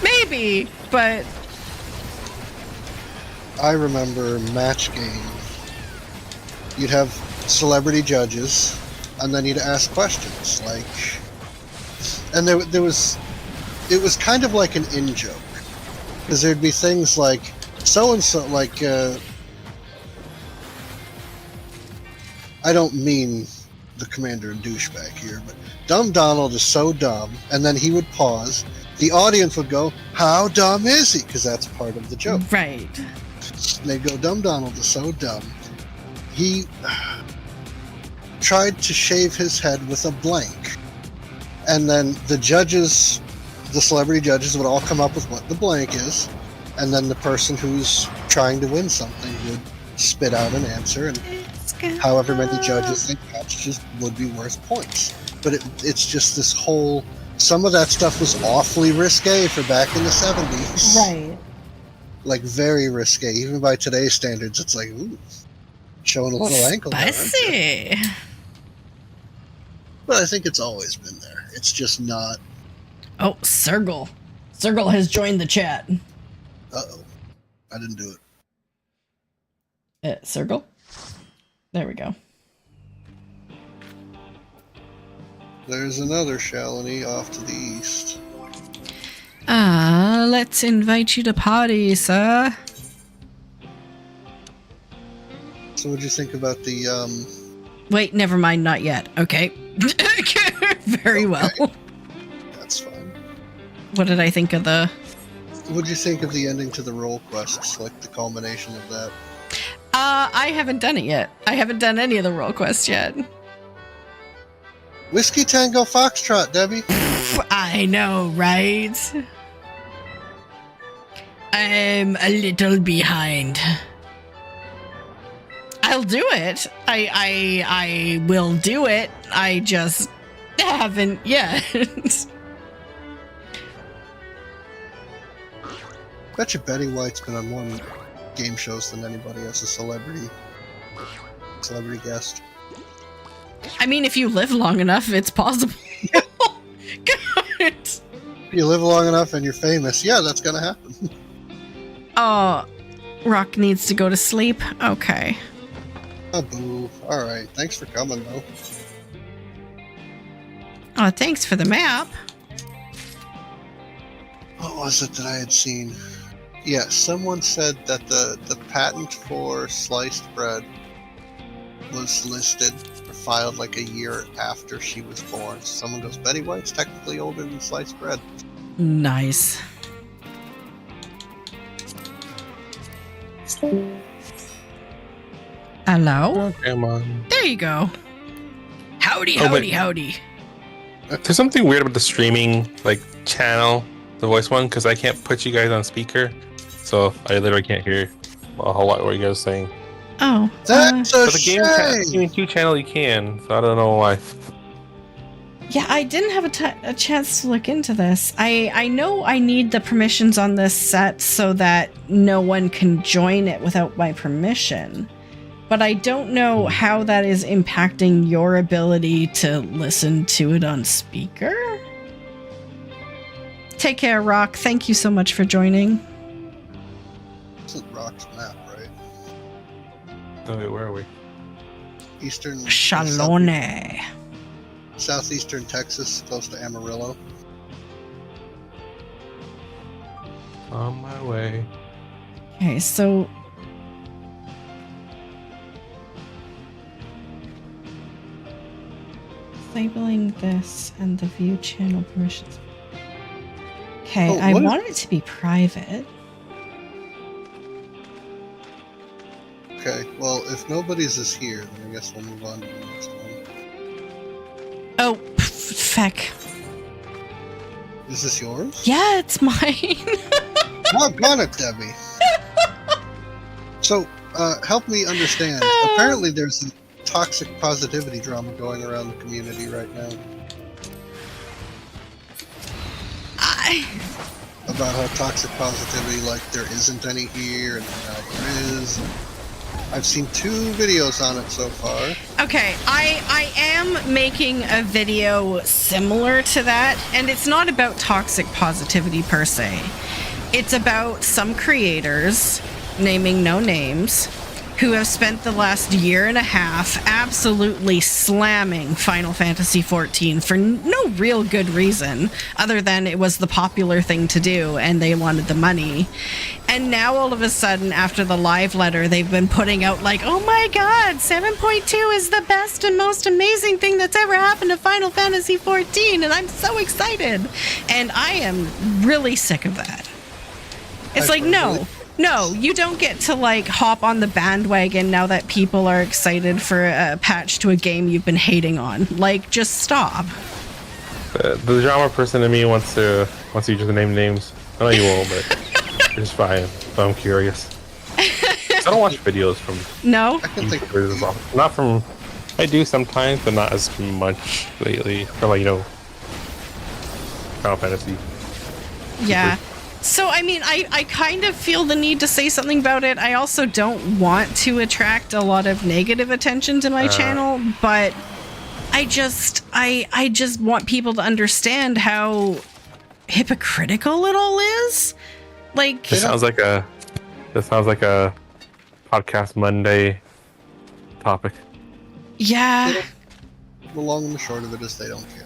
maybe, but I remember Match Game. You'd have celebrity judges, and then you'd ask questions like, and there was, it was kind of like an in-joke, because there'd be things like so and so, like I don't mean the commander and douchebag here, but Dumb Donald is so dumb, and then he would pause. The audience would go, "How dumb is he?" Because that's part of the joke. right. And they'd go, "Dumb Donald is so dumb. He tried to shave his head with a blank." And then the judges, the celebrity judges, would all come up with what the blank is, and then the person who's trying to win something would spit out an answer, and however many judges think that just would be worth points. But it's just this whole, some of that stuff was awfully risque for back in the 70s. Right. Like very risque, even by today's standards. It's like, ooh, showing a little ankle there, aren't you? Spicy. But I think it's always been there. It's just not. Oh, Sergal. Sergal has joined the chat. Uh-oh. I didn't do it. Sergal? There we go. There's another Shalini off to the east. Let's invite you to party, sir. So what'd you think about the, Wait, never mind, not yet. Okay. Very well. That's fine. What did I think of the... What'd you think of the ending to the role quests, like the culmination of that? I haven't done it yet. I haven't done any of the role quests yet. Whiskey Tango Foxtrot, Debbie. I know, right? I'm a little behind. I'll do it. I will do it. I just haven't yet. Bet you Betty White's been on more game shows than anybody as a celebrity guest. I mean, if you live long enough, it's possible. God. If you live long enough and you're famous, yeah, that's gonna happen. Oh, Rock needs to go to sleep. Okay. Oh, boo. Alright, thanks for coming, though. Oh, thanks for the map. What was it that I had seen? Yeah, someone said that the patent for sliced bread was listed or filed like a year after she was born. Someone goes, Betty White's technically older than sliced bread. Nice. Hello? Come on. There you go. Howdy, Oh, howdy, but- howdy. There's something weird about the streaming like channel, the voice one, because I can't put you guys on speaker, so I literally can't hear a whole lot what you guys are saying. Oh. That's a But the shame! Gaming 2 channel you can, so I don't know why. Yeah, I didn't have a chance to look into this. I know I need the permissions on this set so that no one can join it without my permission. But I don't know how that is impacting your ability to listen to it on speaker. Take care, Rock. Thank you so much for joining. This is Rock's map, right? Oh, wait, where are we? Eastern... Shalone. Southeastern Texas, close to Amarillo. On my way. Okay, so... disabling this and the view channel permissions. Okay, Oh, I what is- want it to be private. Okay, Okay, well, if nobody's is here, then I guess we'll move on to the next one. Oh, feck. Is this yours? Yeah, it's mine. Doggone it, Debbie. So, help me understand. Apparently there's a toxic positivity drama going around the community right now. About how toxic positivity, like, there isn't any here, and now there is. I've seen 2 videos on it so far. Okay, I am making a video similar to that, and it's not about toxic positivity per se. It's about some creators, naming no names, who have spent the last year and a half absolutely slamming Final Fantasy XIV for no real good reason, other than it was the popular thing to do and they wanted the money. And now all of a sudden, after the live letter, they've been putting out like, oh my god, 7.2 is the best and most amazing thing that's ever happened to Final Fantasy XIV, and I'm so excited. And I am really sick of that. It's like, no, you don't get to like hop on the bandwagon now that people are excited for a patch to a game you've been hating on. Like, just stop. The drama person in me wants you just to name names. I know you won't, but it's fine. So I'm curious. I don't watch videos from. No. I can think YouTubers. Not from. I do sometimes, but not as much lately. For like Final Fantasy. Yeah. So, I mean, I kind of feel the need to say something about it. I also don't want to attract a lot of negative attention to my channel, but I just want people to understand how hypocritical it all is. Like, This sounds like a podcast Monday topic. yeah. the long and the short of it is they don't care.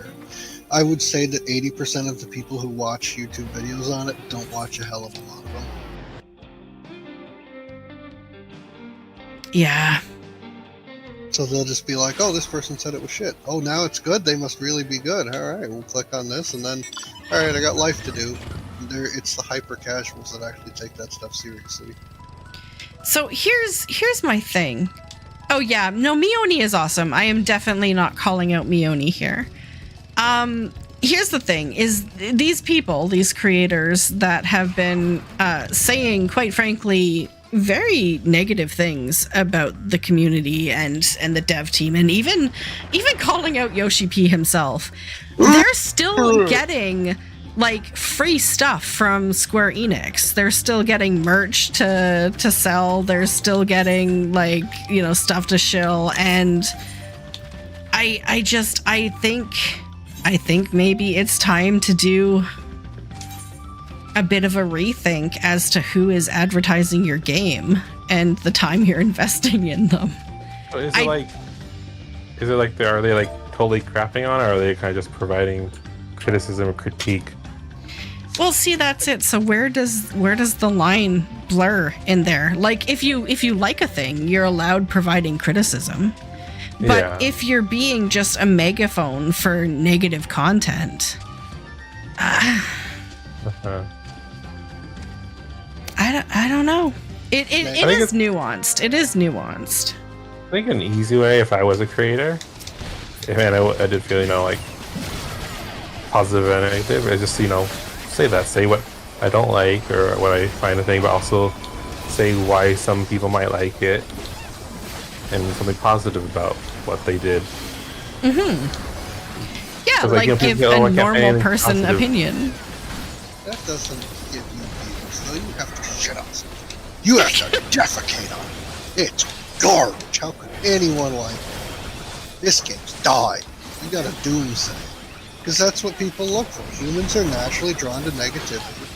I would say that 80% of the people who watch YouTube videos on it don't watch a hell of a lot of them. Yeah. So they'll just be like, oh, this person said it was shit. Oh, now it's good? They must really be good. All right, we'll click on this, and then, all right, I got life to do. It's the hyper-casuals that actually take that stuff seriously. So here's my thing. Oh yeah, no, Mioni is awesome. I am definitely not calling out Mioni here. Here's the thing, is these people, these creators that have been saying, quite frankly, very negative things about the community and the dev team, and even calling out Yoshi P himself, they're still getting like free stuff from Square Enix. They're still getting merch to sell. They're still getting like, you know, stuff to shill. And I think maybe it's time to do a bit of a rethink as to who is advertising your game and the time you're investing in them. So are they like totally crapping on it, or are they kind of just providing criticism or critique? Well, see, that's it. So where does the line blur in there? Like, if you like a thing, you're allowed providing criticism. But Yeah. if you're being just a megaphone for negative content, Uh-huh. I don't know. It I is nuanced. It is nuanced. I think an easy way, if I was a creator, I did feel, like positive and negative, is just, say what I don't like or what I find a thing, but also say why some people might like it and something positive about what they did. Yeah, 'Cause, like people give go, a I can't say normal anything person positive. opinion. That doesn't give you views, though. You have to shut up. You have to defecate on it. It's garbage. How could anyone like it? This game's died. You got a doomsday. Because that's what people look for. Humans are naturally drawn to negativity,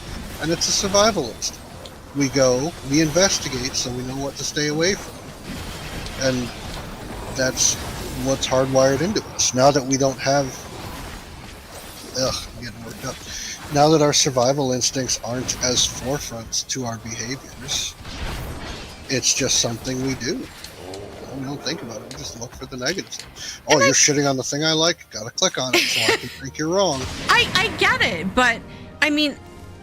and it's a survival instinct. We go, we investigate, so we know what to stay away from. And that's what's hardwired into us. Now that we don't have... I'm getting worked up. Now that our survival instincts aren't as forefronts to our behaviors, it's just something we do. We don't think about it. We just look for the negatives. Oh, you're shitting on the thing I like? Gotta click on it so I can think you're wrong. I get it, but I mean,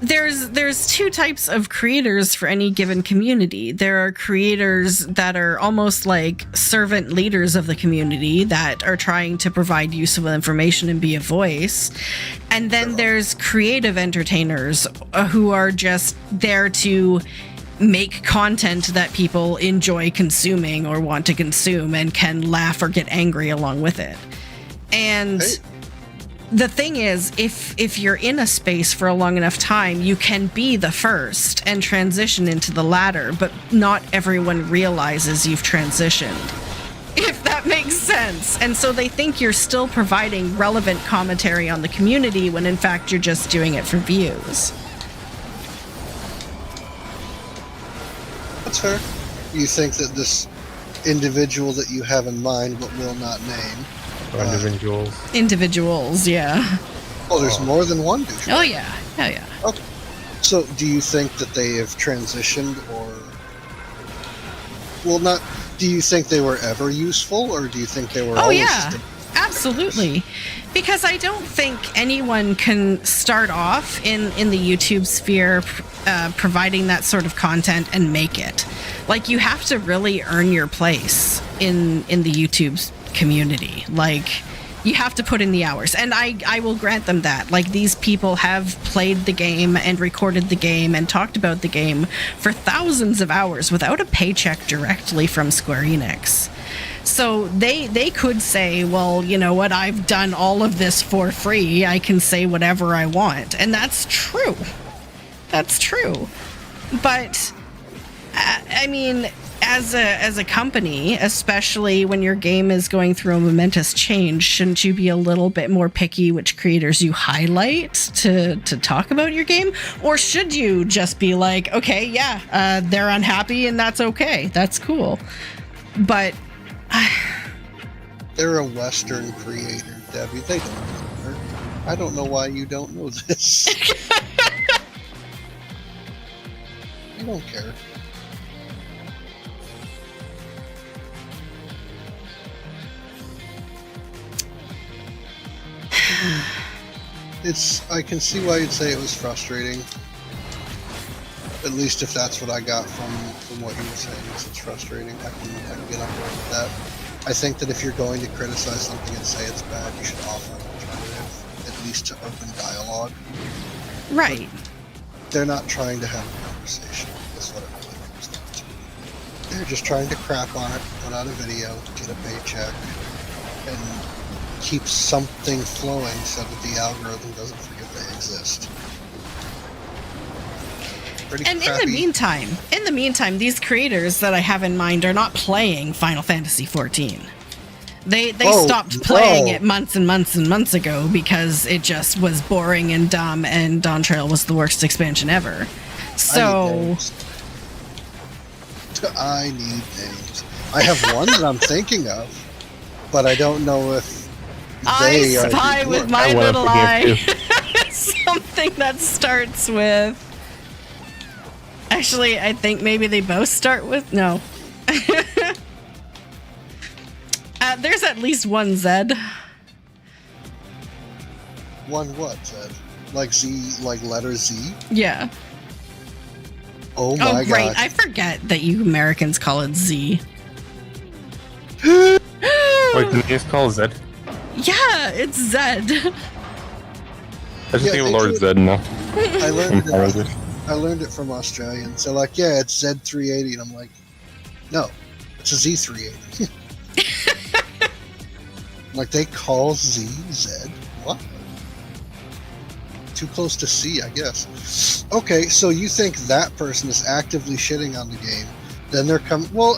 there's two types of creators for any given community. There are creators that are almost like servant leaders of the community that are trying to provide useful information and be a voice. And then there's creative entertainers who are just there to make content that people enjoy consuming or want to consume and can laugh or get angry along with it. And the thing is, if you're in a space for a long enough time, you can be the first and transition into the latter, but not everyone realizes you've transitioned, if that makes sense. And so they think you're still providing relevant commentary on the community when in fact you're just doing it for views. That's fair. You think that this individual that you have in mind but will not name... Individuals, yeah. Oh, there's more than one douchebag. Oh, yeah. Oh, yeah. Okay. So, do you think that they have transitioned, or... Well, not... Do you think they were ever useful, or do you think they were always... Absolutely. Because I don't think anyone can start off in the YouTube sphere providing that sort of content and make it. Like, you have to really earn your place in the YouTube community. Like, you have to put in the hours. And I will grant them that. Like, these people have played the game and recorded the game and talked about the game for thousands of hours without a paycheck directly from Square Enix. So they could say, well, you know what, I've done all of this for free. I can say whatever I want. And that's true. That's true. But, I mean, as a company, especially when your game is going through a momentous change, shouldn't you be a little bit more picky which creators you highlight to talk about your game? Or should you just be like, okay, yeah, they're unhappy and that's okay. That's cool. But... They're a Western creator, Debbie. They don't know her. I don't know why you don't know this. I don't care. I can see why you'd say it was frustrating. At least if that's what I got from what you were saying, is it's frustrating. I can get on board with that. I think that if you're going to criticize something and say it's bad, you should offer an alternative, at least to open dialogue. Right. But they're not trying to have a conversation. That's what it really comes down to. They're just trying to crap on it, put out a video, get a paycheck, and keep something flowing so that the algorithm doesn't forget they exist. And in the meantime, these creators that I have in mind are not playing Final Fantasy XIV. They stopped playing it months and months and months ago because it just was boring and dumb, and Dawn Trail was the worst expansion ever. So I need names. I have one that I'm thinking of, but I don't know if they I spy with my little eye something that starts with... Actually, I think maybe they both start with... No. There's at least one Zed. One what, Zed? Like Z, like letter Z? Yeah. Oh my god. Right. I forget that you Americans call it Z. Wait, do you just call it Zed? Yeah, it's Zed. I just think of Lord Zed now. I learned it from Australians. They're like, yeah, it's Z380. And I'm like, no, it's a Z380. Like, they call Z Zed? What? Too close to C, I guess. Okay, so you think that person is actively shitting on the game. Then they're coming... Well,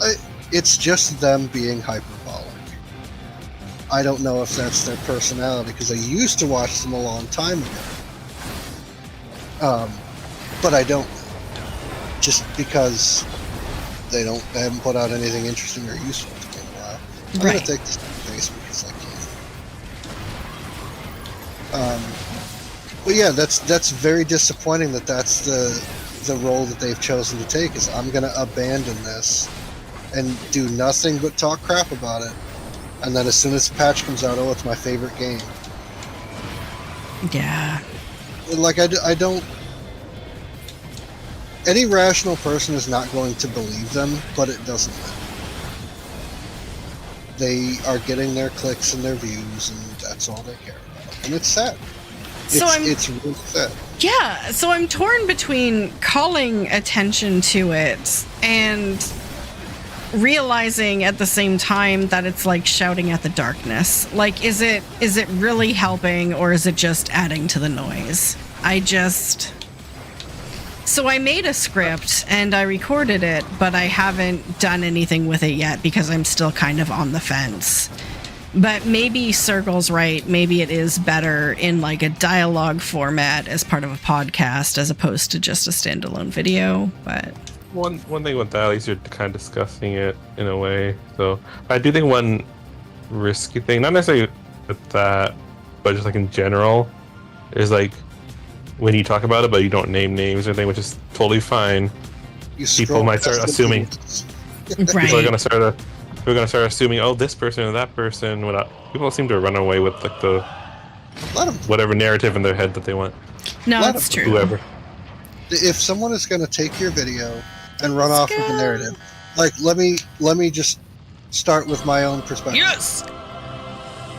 it's just them being hyperbolic. I don't know if that's their personality, because I used to watch them a long time ago. But I don't, just because they haven't put out anything interesting or useful to me in a while. I'm gonna take this to the face because I can. But yeah, that's very disappointing that that's the role that they've chosen to take. Is I'm gonna abandon this and do nothing but talk crap about it, and then as soon as the patch comes out, oh, it's my favorite game. Yeah. Like I don't. any rational person is not going to believe them, but it doesn't matter. They are getting their clicks and their views, and that's all they care about. And it's sad. It's really sad. Yeah, so I'm torn between calling attention to it and realizing at the same time that it's like shouting at the darkness. Like, is it really helping, or is it just adding to the noise? So I made a script and I recorded it, but I haven't done anything with it yet because I'm still kind of on the fence. But maybe Circle's right. Maybe it is better in like a dialogue format as part of a podcast as opposed to just a standalone video. But one thing with that, at least you're kind of discussing it in a way. So I do think one risky thing, not necessarily with that, but just like in general, is like when you talk about it, but you don't name names or anything, which is totally fine. People might start assuming. right. People are gonna start assuming, oh, this person or that person. People seem to run away with like the whatever narrative in their head that they want. No, that's true. Whoever. If someone is going to take your video and run off with the narrative, like let me just start with my own perspective. Yes.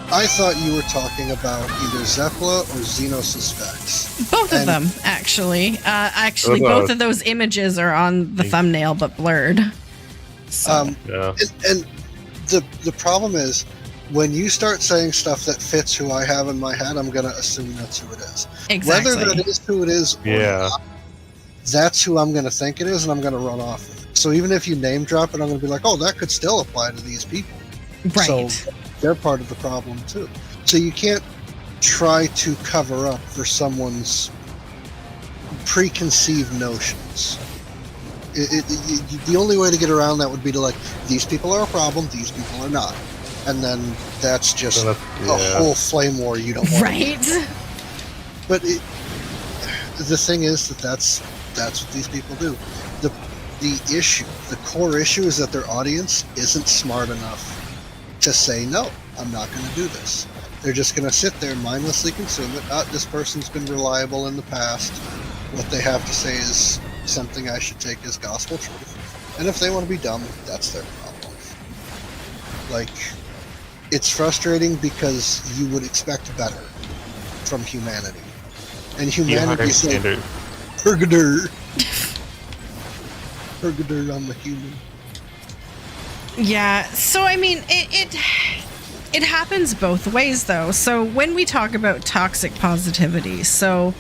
I thought you were talking about either Zepla or Xenos' specs. Both of them, actually. Both of those images are on the thumbnail, but blurred. So. Yeah. And the problem is, when you start saying stuff that fits who I have in my head, I'm going to assume that's who it is. Exactly. Whether that is who it is or not, that's who I'm going to think it is, and I'm going to run off with it. So even if you name drop it, I'm going to be like, oh, that could still apply to these people. Right. So they're part of the problem, too. So you can't try to cover up for someone's preconceived notions. The only way to get around that would be to like, these people are a problem, these people are not. And then that's just a whole flame war you don't want. Right. But the thing is that's what these people do. The issue, the core issue, is that their audience isn't smart enough to say, no, I'm not going to do this. They're just going to sit there and mindlessly consume it. This person's been reliable in the past. What they have to say is something I should take as gospel truth. And if they want to be dumb, that's their problem. Like, it's frustrating because you would expect better from humanity. And humanity says, Hergader, I'm a human. Yeah, so I mean, it happens both ways, though. So when we talk about toxic positivity, so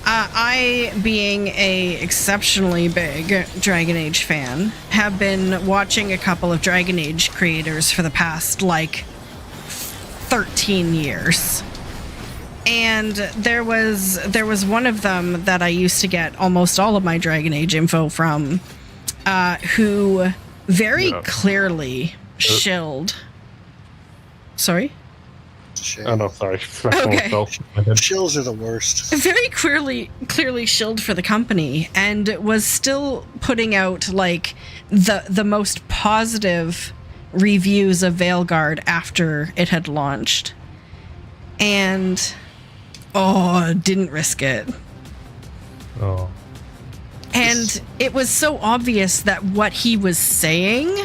I, being a exceptionally big Dragon Age fan, have been watching a couple of Dragon Age creators for the past, 13 years. And there was one of them that I used to get almost all of my Dragon Age info from, who very clearly shilled. Sorry? Oh no, sorry. Okay. Shills are the worst. Very clearly shilled for the company, and was still putting out the most positive reviews of Veilguard after it had launched. And didn't risk it. Oh. And it was so obvious that what he was saying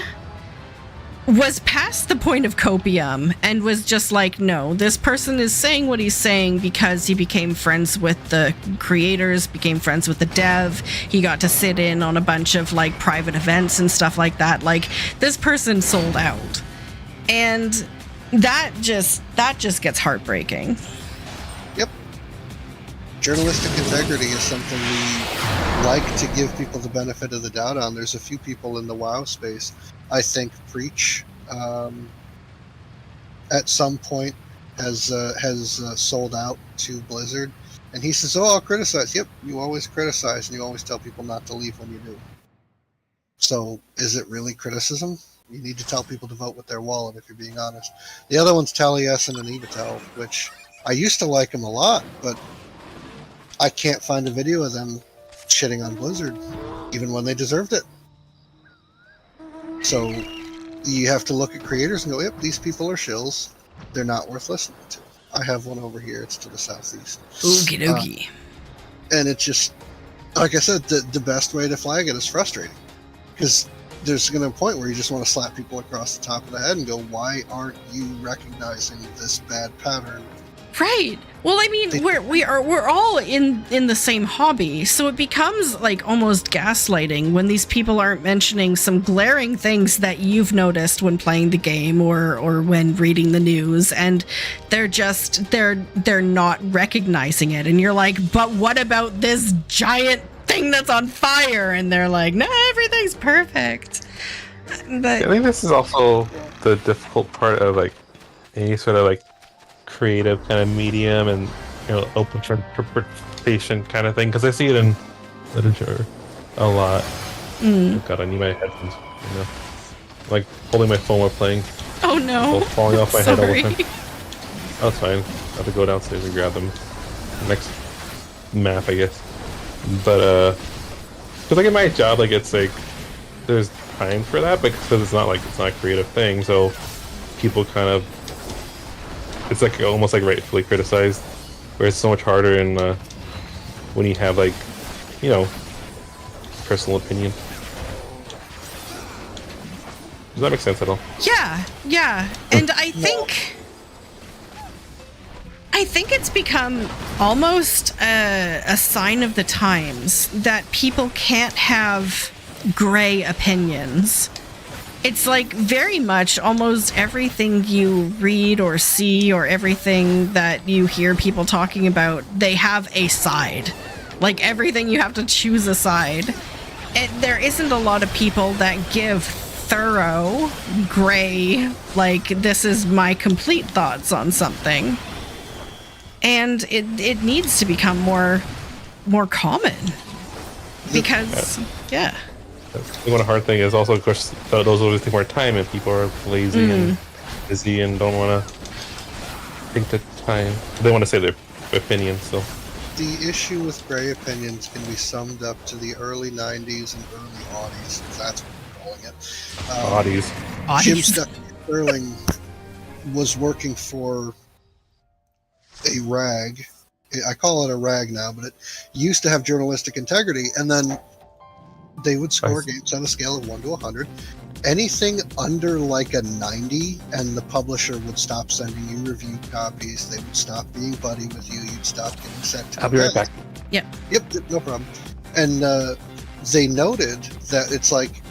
was past the point of copium, and was just like, no, this person is saying what he's saying because he became friends with the creators, became friends with the dev. He got to sit in on a bunch of private events and stuff like that. This person sold out. And that just gets heartbreaking. Yep. Journalistic integrity is something we like to give people the benefit of the doubt on. There's a few people in the WoW space, I think Preach at some point has sold out to Blizzard, and he says, I'll criticize. Yep, you always criticize, and you always tell people not to leave when you do. So is it really criticism? You need to tell people to vote with their wallet, if you're being honest. The other one's Taliesin and Evitel, which I used to like them a lot, but I can't find a video of them shitting on Blizzard, even when they deserved it. So you have to look at creators and go, yep, these people are shills. They're not worth listening to. I have one over here. It's to the southeast. Okie dokie. And it's just, like I said, the best way to flag it is frustrating, because there's going to be a point where you just want to slap people across the top of the head and go, why aren't you recognizing this bad pattern? Right. Well, I mean, we're all in the same hobby, so it becomes like almost gaslighting when these people aren't mentioning some glaring things that you've noticed when playing the game or when reading the news, and they're not recognizing it, and you're like, but what about this giant thing that's on fire? And they're like, no, everything's perfect. But I think this is also the difficult part of like any sort of like creative kind of medium and open for interpretation kind of thing, because I see it in literature a lot. Oh god, I need my headphones, like holding my phone while playing. Oh no, falling off my head all the Sorry. time. Oh, it's fine. I have to go downstairs and grab them next map, I guess. But because like in my job, like it's like there's time for that, because it's not a creative thing, so people kind of, it's like almost like rightfully criticized, where it's so much harder in when you have like personal opinion. Does that make sense at all? Yeah, and I think it's become almost a sign of the times that people can't have gray opinions. It's like very much almost everything you read or see or everything that you hear people talking about, they have a side. Like everything, you have to choose a side. There isn't a lot of people that give thorough, gray, like this is my complete thoughts on something. And it needs to become more common. Because, yeah. One hard thing is also, of course, those always take more time, and people are lazy and busy and don't want to take the time. They want to say their opinion, so. The issue with gray opinions can be summed up to the early 90s and early aughties, if that's what we're calling it. Oddies. Jim Sterling was working for a rag. I call it a rag now, but it used to have journalistic integrity, and then they would score games on a scale of 1 to 100. Anything under like a 90, and the publisher would stop sending you review copies. They would stop being buddy with you. You'd stop getting sent to I'll be right back. Yep, no problem. And they noted that it's like,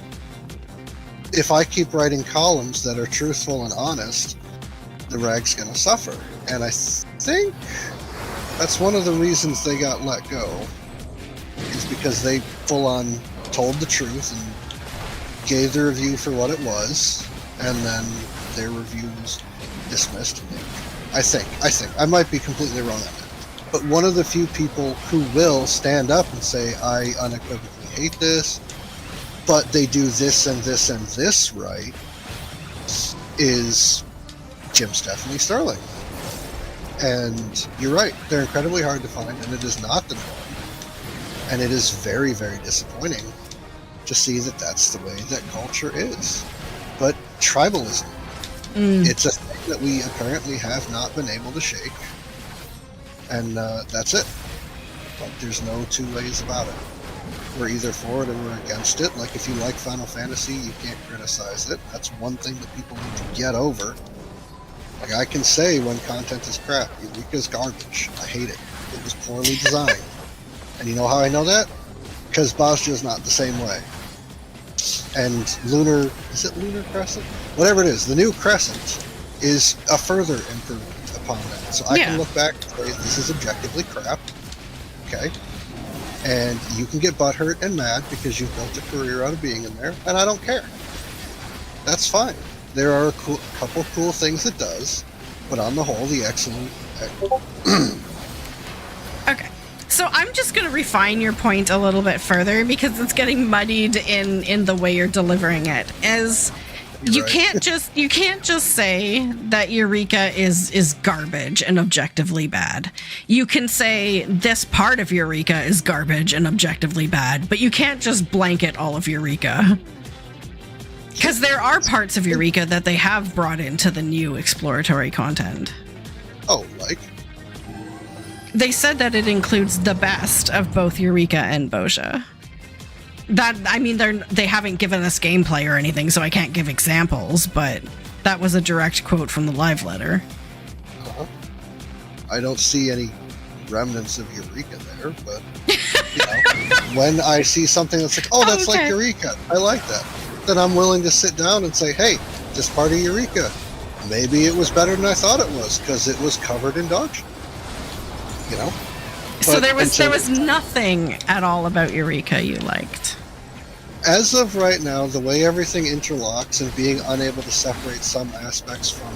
if I keep writing columns that are truthful and honest, the rag's going to suffer. And I think that's one of the reasons they got let go, is because they full on told the truth and gave the review for what it was, and then their review was dismissed. I think I might be completely wrong on that, but one of the few people who will stand up and say, I unequivocally hate this, but they do this and this and this right, is Jim Stephanie Sterling. And you're right, they're incredibly hard to find, and it is not the norm. And it is very, very disappointing to see that that's the way that culture is. But tribalism, it's a thing that we apparently have not been able to shake. And that's it. But there's no two ways about it. We're either for it or we're against it. Like if you like Final Fantasy, you can't criticize it. That's one thing that people need to get over. Like I can say when content is crap, Eureka's garbage. I hate it. It was poorly designed. And you know how I know that? Because Bosja's not the same way. And is it Lunar Crescent? Whatever it is, the new Crescent is a further improvement upon that. So I can look back and say, this is objectively crap. Okay? And you can get butthurt and mad because you've built a career out of being in there, and I don't care. That's fine. There are a couple cool things it does, but on the whole, the excellent... Okay. So I'm just going to refine your point a little bit further because it's getting muddied in the way you're delivering it. As you can't just say that Eureka is garbage and objectively bad. You can say this part of Eureka is garbage and objectively bad, but you can't just blanket all of Eureka. Because there are parts of Eureka that they have brought into the new exploratory content. Oh, like? They said that it includes the best of both Eureka and Bozja. They haven't given us gameplay or anything, so I can't give examples, but that was a direct quote from the live letter. I don't see any remnants of Eureka there, but when I see something that's like, oh, that's like Eureka, I like that, then I'm willing to sit down and say, hey, this part of Eureka, maybe it was better than I thought it was because it was covered in dog shit. So there was nothing at all about Eureka you liked. As of right now, the way everything interlocks and being unable to separate some aspects from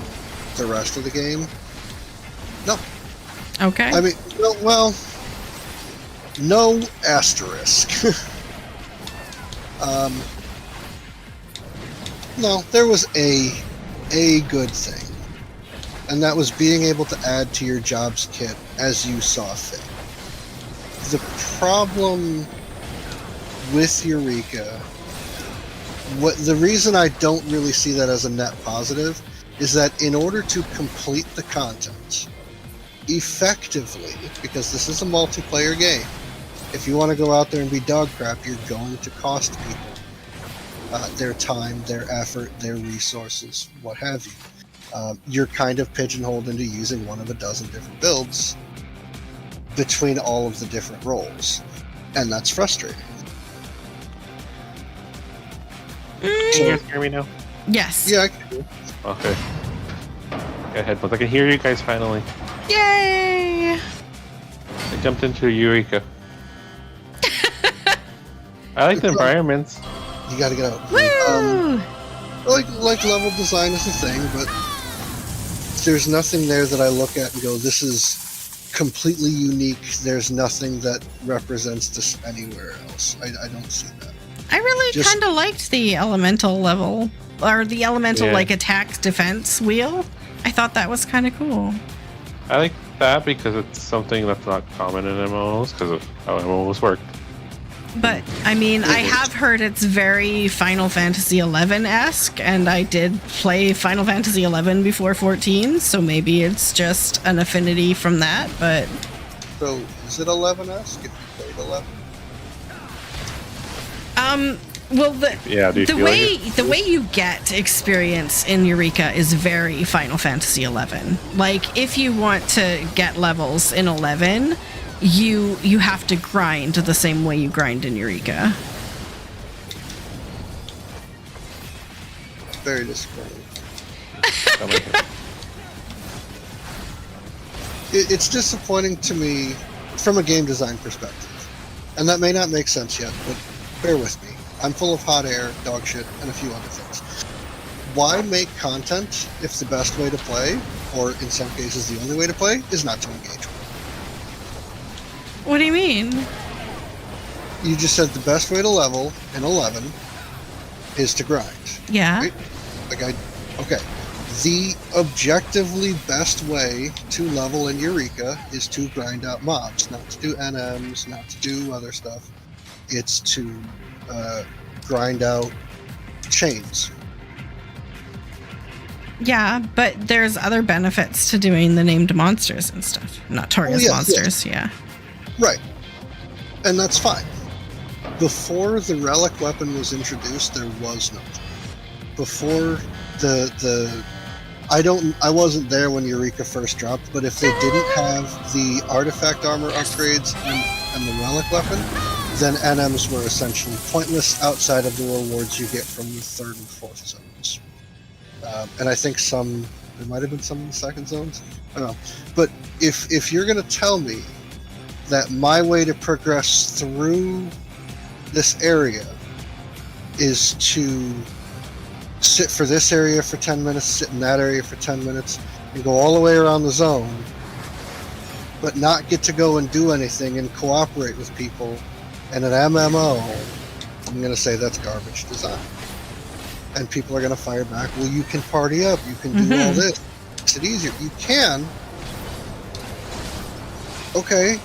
the rest of the game, no. Okay. I mean, well, no asterisk. No, there was a good thing. And that was being able to add to your jobs kit as you saw fit. The problem with Eureka, the reason I don't really see that as a net positive is that in order to complete the content effectively, because this is a multiplayer game, if you want to go out there and be dog crap, you're going to cost people their time, their effort, their resources, what have you. You're kind of pigeonholed into using one of a dozen different builds between all of the different roles, and that's frustrating. Can you guys hear me now? Yes. Yeah, I can do. Okay. Got headphones. I can hear you guys finally. Yay! I jumped into Eureka. I like the environments. You gotta get out. Woo! Like level design is a thing, but there's nothing there that I look at and go, this is completely unique. There's nothing that represents this anywhere else. I don't see that. I really kind of liked the elemental level, or the elemental attack defense wheel. I thought that was kind of cool. I like that because it's something that's not common in MMOs because of how MMOs work. But, I mean, I have heard it's very Final Fantasy XI-esque, and I did play Final Fantasy XI before 14, so maybe it's just an affinity from that, but... So, is it 11-esque if you played 11? Well, the way you get experience in Eureka is very Final Fantasy XI. Like, if you want to get levels in 11... You have to grind the same way you grind in Eureka. Very disappointing. It's disappointing to me from a game design perspective. And that may not make sense yet, but bear with me. I'm full of hot air, dog shit, and a few other things. Why make content if the best way to play, or in some cases the only way to play, is not to engage with? What do you mean? You just said the best way to level in 11 is to grind. Yeah. Right? Okay. The objectively best way to level in Eureka is to grind out mobs, not to do NMs, not to do other stuff. It's to grind out chains. Yeah, but there's other benefits to doing the named monsters and stuff. Notorious monsters, yeah. Right. And that's fine. Before the relic weapon was introduced, there was none. Before I wasn't there when Eureka first dropped, but if they didn't have the artifact armor upgrades and the relic weapon, then NMs were essentially pointless outside of the rewards you get from the 3rd and 4th zones. And I think there might have been some in the 2nd zones. I don't know. But if you're going to tell me that my way to progress through this area is to sit for this area for 10 minutes, sit in that area for 10 minutes, and go all the way around the zone, but not get to go and do anything and cooperate with people in an MMO, I'm going to say that's garbage design. And people are going to fire back, well, you can party up, you can do all this. Makes it easier. You can. Okay.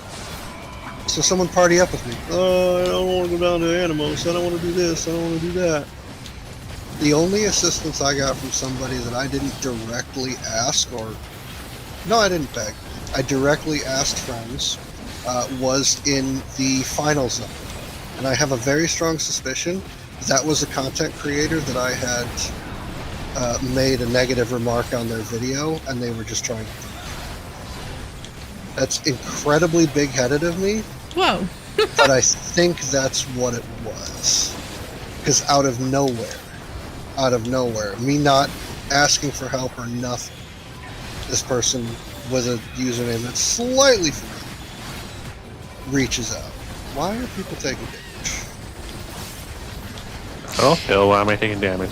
So someone party up with me. Oh, I don't want to go down to Animos. I don't want to do this. I don't want to do that. The only assistance I got from somebody that I didn't directly ask no, I didn't beg. I directly asked friends was in the final zone. And I have a very strong suspicion that was a content creator that I had made a negative remark on their video, and they were just trying to. That's incredibly big-headed of me. Whoa. But I think that's what it was. Because out of nowhere, me not asking for help or nothing, this person with a username that's slightly familiar reaches out. Why are people taking damage? Oh, Phil, why am I taking damage?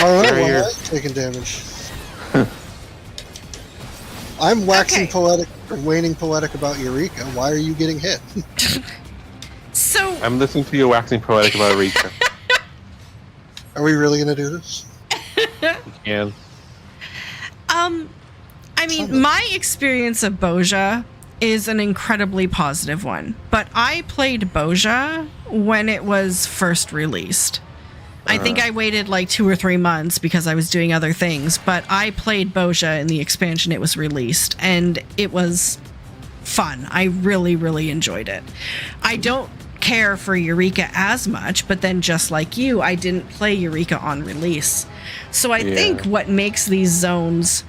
Alright, Very why am weird. I taking damage? I'm waxing poetic or waning poetic about Eureka. Why are you getting hit? So I'm listening to you waxing poetic about Rika. Are we really gonna do this? And I mean, my experience of Boja is an incredibly positive one, but I played Boja when it was first released. I think I waited like 2 or 3 months because I was doing other things, but I played Boja in the expansion it was released, and it was fun. I really, really enjoyed it. I don't care for Eureka as much, but then just like you, I didn't play Eureka on release. So I think what makes these zones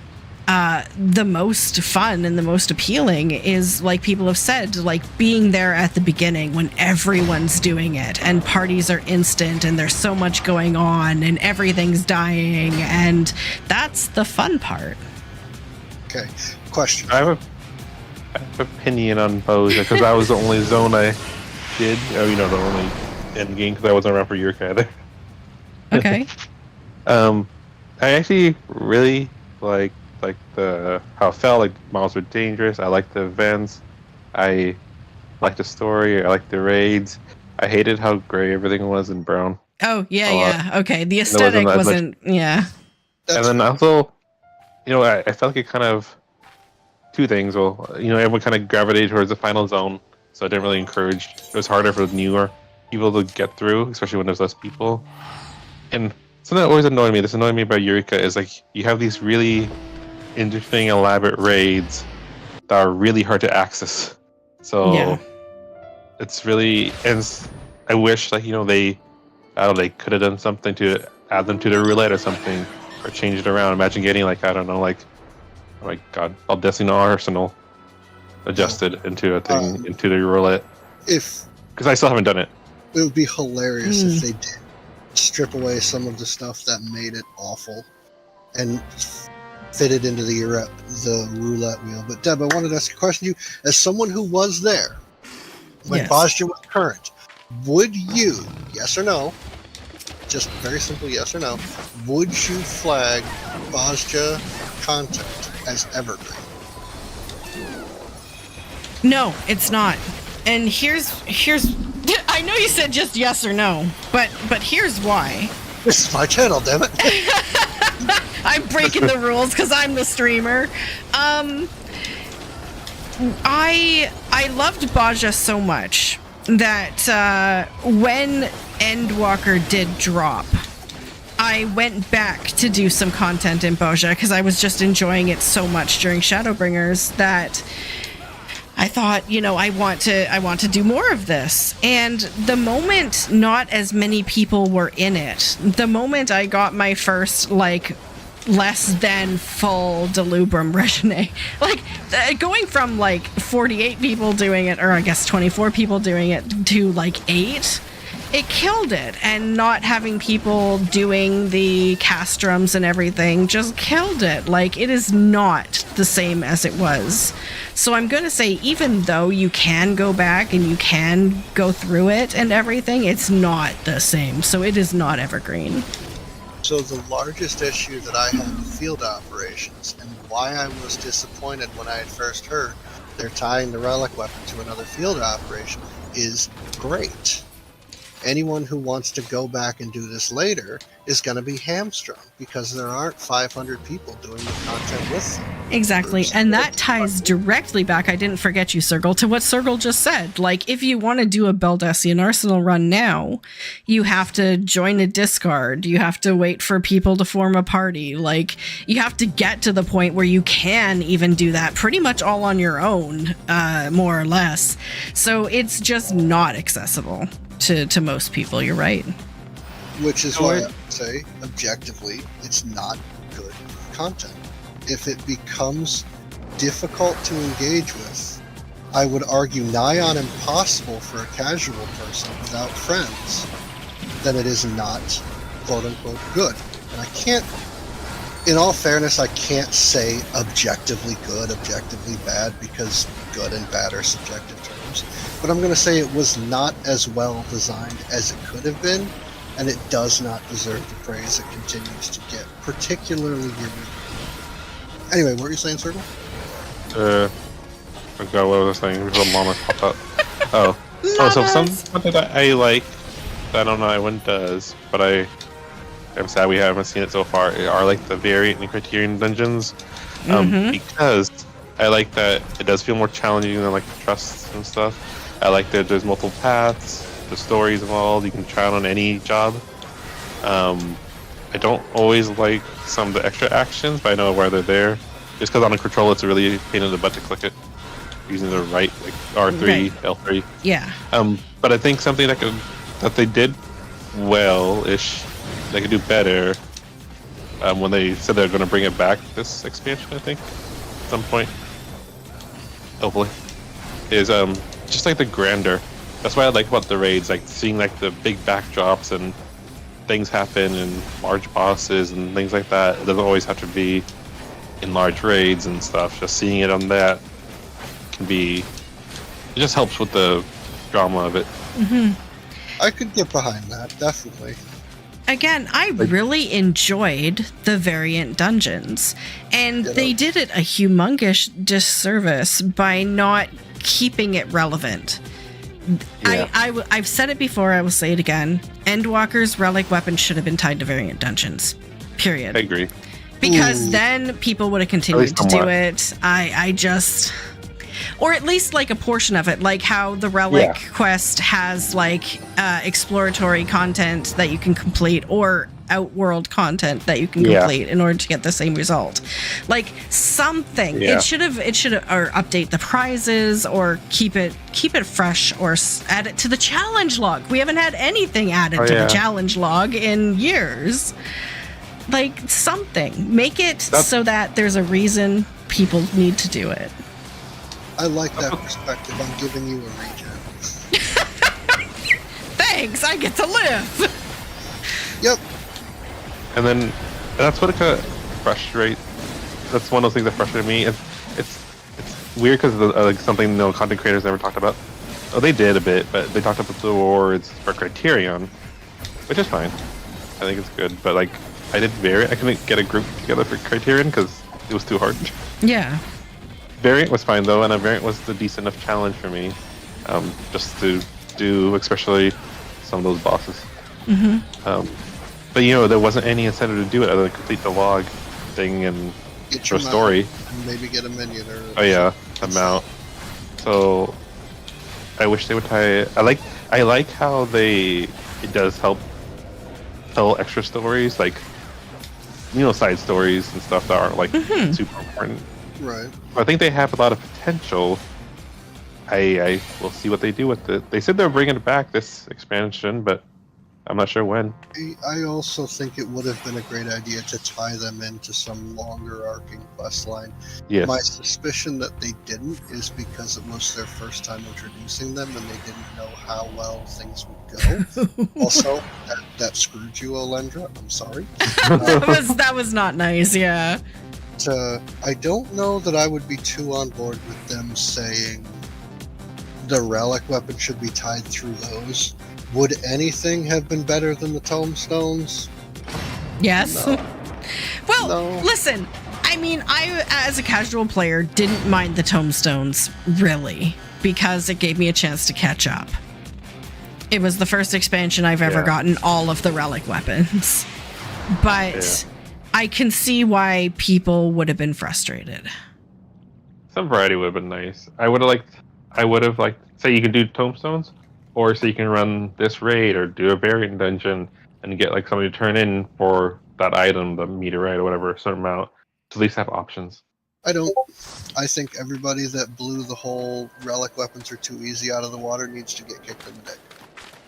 the most fun and the most appealing is, like people have said, like being there at the beginning when everyone's doing it and parties are instant and there's so much going on and everything's dying, and that's the fun part. Okay, question. I have an opinion on Boja because that was the only zone I did. Oh, you know, the only end game because I wasn't around for Eureka either. Okay. I actually really like the how it felt. Like models were dangerous. I liked the events. I liked the story. I liked the raids. I hated how gray everything was and brown. Oh, yeah. Okay. The wasn't aesthetic that wasn't, yeah. And then also, you know, I felt like it kind of two things. Well, you know, everyone kind of gravitated towards the final zone, so I didn't really encourage. It was harder for newer people to get through, especially when there's less people. And something that always annoyed me. This annoyed me about Eureka is like you have these really interesting, elaborate raids that are really hard to access. So it's really, and I wish like, you know, they could have done something to add them to the roulette or something, or change it around. Imagine getting like, I don't know, like, oh my god, El Destino Arsenal adjusted into a thing, into the roulette. If Because I still haven't done it. it would be hilarious if they did strip away some of the stuff that made it awful and fit it into the roulette wheel. But Deb, I wanted to ask a question to you. As someone who was there when Bozja was current, would you, yes or no, just very simple yes or no, would you flag Bozja content as evergreen? No, it's not. And here's I know you said just yes or no, but here's why. This is my channel, damn it. I'm breaking the rules because I'm the streamer. I loved Bozja so much that when Endwalker did drop, I went back to do some content in Bozja because I was just enjoying it so much during Shadowbringers that I thought, you know, I want to do more of this. And the moment not as many people were in it, the moment I got my first like less than full Delubrum Regine, like going from like 48 people doing it, or I guess 24 people doing it, to like 8, it killed it. And not having people doing the castrums and everything just killed it. Like, it is not the same as it was. So I'm going to say, even though you can go back and you can go through it and everything, it's not the same. So it is not evergreen. So the largest issue that I had with field operations, and why I was disappointed when I had first heard they're tying the relic weapon to another field operation, is great. Anyone who wants to go back and do this later is going to be hamstrung because there aren't 500 people doing the content with them. Exactly. And that ties directly back, I didn't forget you, Sergal, to what Sergal just said. Like, if you want to do a Beldessian Arsenal run now, you have to join a Discard. You have to wait for people to form a party. Like, you have to get to the point where you can even do that pretty much all on your own, more or less. So it's just not accessible to most people. You're right. Which is why I would say, objectively, it's not good content. If it becomes difficult to engage with, I would argue nigh on impossible for a casual person without friends, then it is not quote-unquote good. And I can't, in all fairness, I can't say objectively good, objectively bad, because good and bad are subjective terms. But I'm going to say it was not as well designed as it could have been, and it does not deserve the praise it continues to get, particularly given. Anyway, what were you saying, Circle? I forgot what I was saying. The llama popped up. Oh, so something that I like, I don't know everyone does, but I'm sad we haven't seen it so far, are like the variant and criterion dungeons. Because I like that it does feel more challenging than like the trusts and stuff. I like that there's multiple paths, the stories involved, you can try it on any job. I don't always like some of the extra actions, but I know why they're there. Just because on a controller, it's a really pain in the butt to click it using the right, like R3, right. L3. Yeah. But I think something that they did well-ish, they could do better. When they said they're going to bring it back this expansion, I think, at some point, hopefully, is just like the grandeur. That's what I like about the raids, like seeing like the big backdrops and things happen and large bosses and things like that. It doesn't always have to be in large raids and stuff. Just seeing it on that can be, it just helps with the drama of it. I could get behind that, definitely. Again, I really enjoyed the variant dungeons, and they did it a humongous disservice by not keeping it relevant. Yeah. I've said it before, I will say it again. Endwalker's relic weapon should have been tied to variant dungeons. Period. I agree. Because then people would have continued to do it. I just... Or at least like a portion of it, like how the relic quest has like exploratory content that you can complete, or outworld content that you can complete in order to get the same result. Like something. It should have or update the prizes, or keep it fresh, or add it to the challenge log. We haven't had anything added to the challenge log in years. Like something. Make it so that there's a reason people need to do it. I like that perspective. I'm giving you a regen. Thanks, I get to live. Yep. And then that's what it kind of frustrates. That's one of those things that frustrated me. It's weird because like something no content creators never talked about. Oh, they did a bit, but they talked about the awards for Criterion, which is fine. I think it's good, but like I couldn't get a group together for Criterion because it was too hard. Yeah. Variant was fine though, and a variant was a decent enough challenge for me, just to do, especially some of those bosses. But you know, there wasn't any incentive to do it other than complete the log thing and get your story. And maybe get a minion or. Oh yeah, a mount. So I wish they would tie it. I like how it does help tell extra stories, like side stories and stuff that aren't like super important. Right. I think they have a lot of potential. I will see what they do with it. They said they're bringing it back this expansion, but I'm not sure when. I also think it would have been a great idea to tie them into some longer arcing quest line. Yes. My suspicion that they didn't is because it was their first time introducing them and they didn't know how well things would go. Also, that screwed you, Olendra. I'm sorry. That was not nice, yeah. I don't know that I would be too on board with them saying the relic weapon should be tied through those. Would anything have been better than the tomestones? Yes. No. Well, No. Listen, I mean, I, as a casual player, didn't mind the tomestones, really, because it gave me a chance to catch up. It was the first expansion I've ever gotten all of the relic weapons. But I can see why people would have been frustrated. Some variety would have been nice. I would have liked, say you can do tombstones, or so you can run this raid or do a variant dungeon and get like somebody to turn in for that item, the meteorite or whatever, a certain amount, to at least have options. I don't. I think everybody that blew the whole relic weapons are too easy out of the water needs to get kicked in the dick.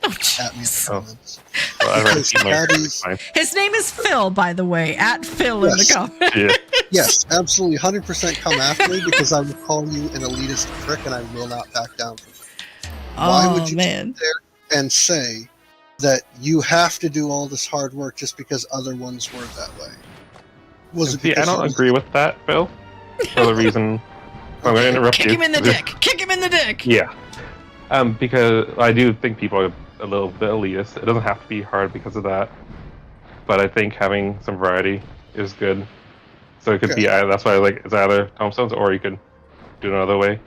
Oh, At me in the jeez. comments. Well, I'd rather Because keep my that is- fine. His name is Phil, by the way, at Phil in the Yes. comments. Yeah. Yes, absolutely, 100% come after me because I will call you an elitist prick and I will not back down from it. Why Oh, would you man. sit there and say that you have to do all this hard work just because other ones were that way? Was it See, I because don't you- agree with that, Phil. For the reason I'm going to interrupt Kick you. him in the dick. Kick him in the dick. Yeah. Because I do think people are a little bit elitist. It doesn't have to be hard because of that. But I think having some variety is good. So it could be, that's why I like, it's either tombstones or you could do it another way.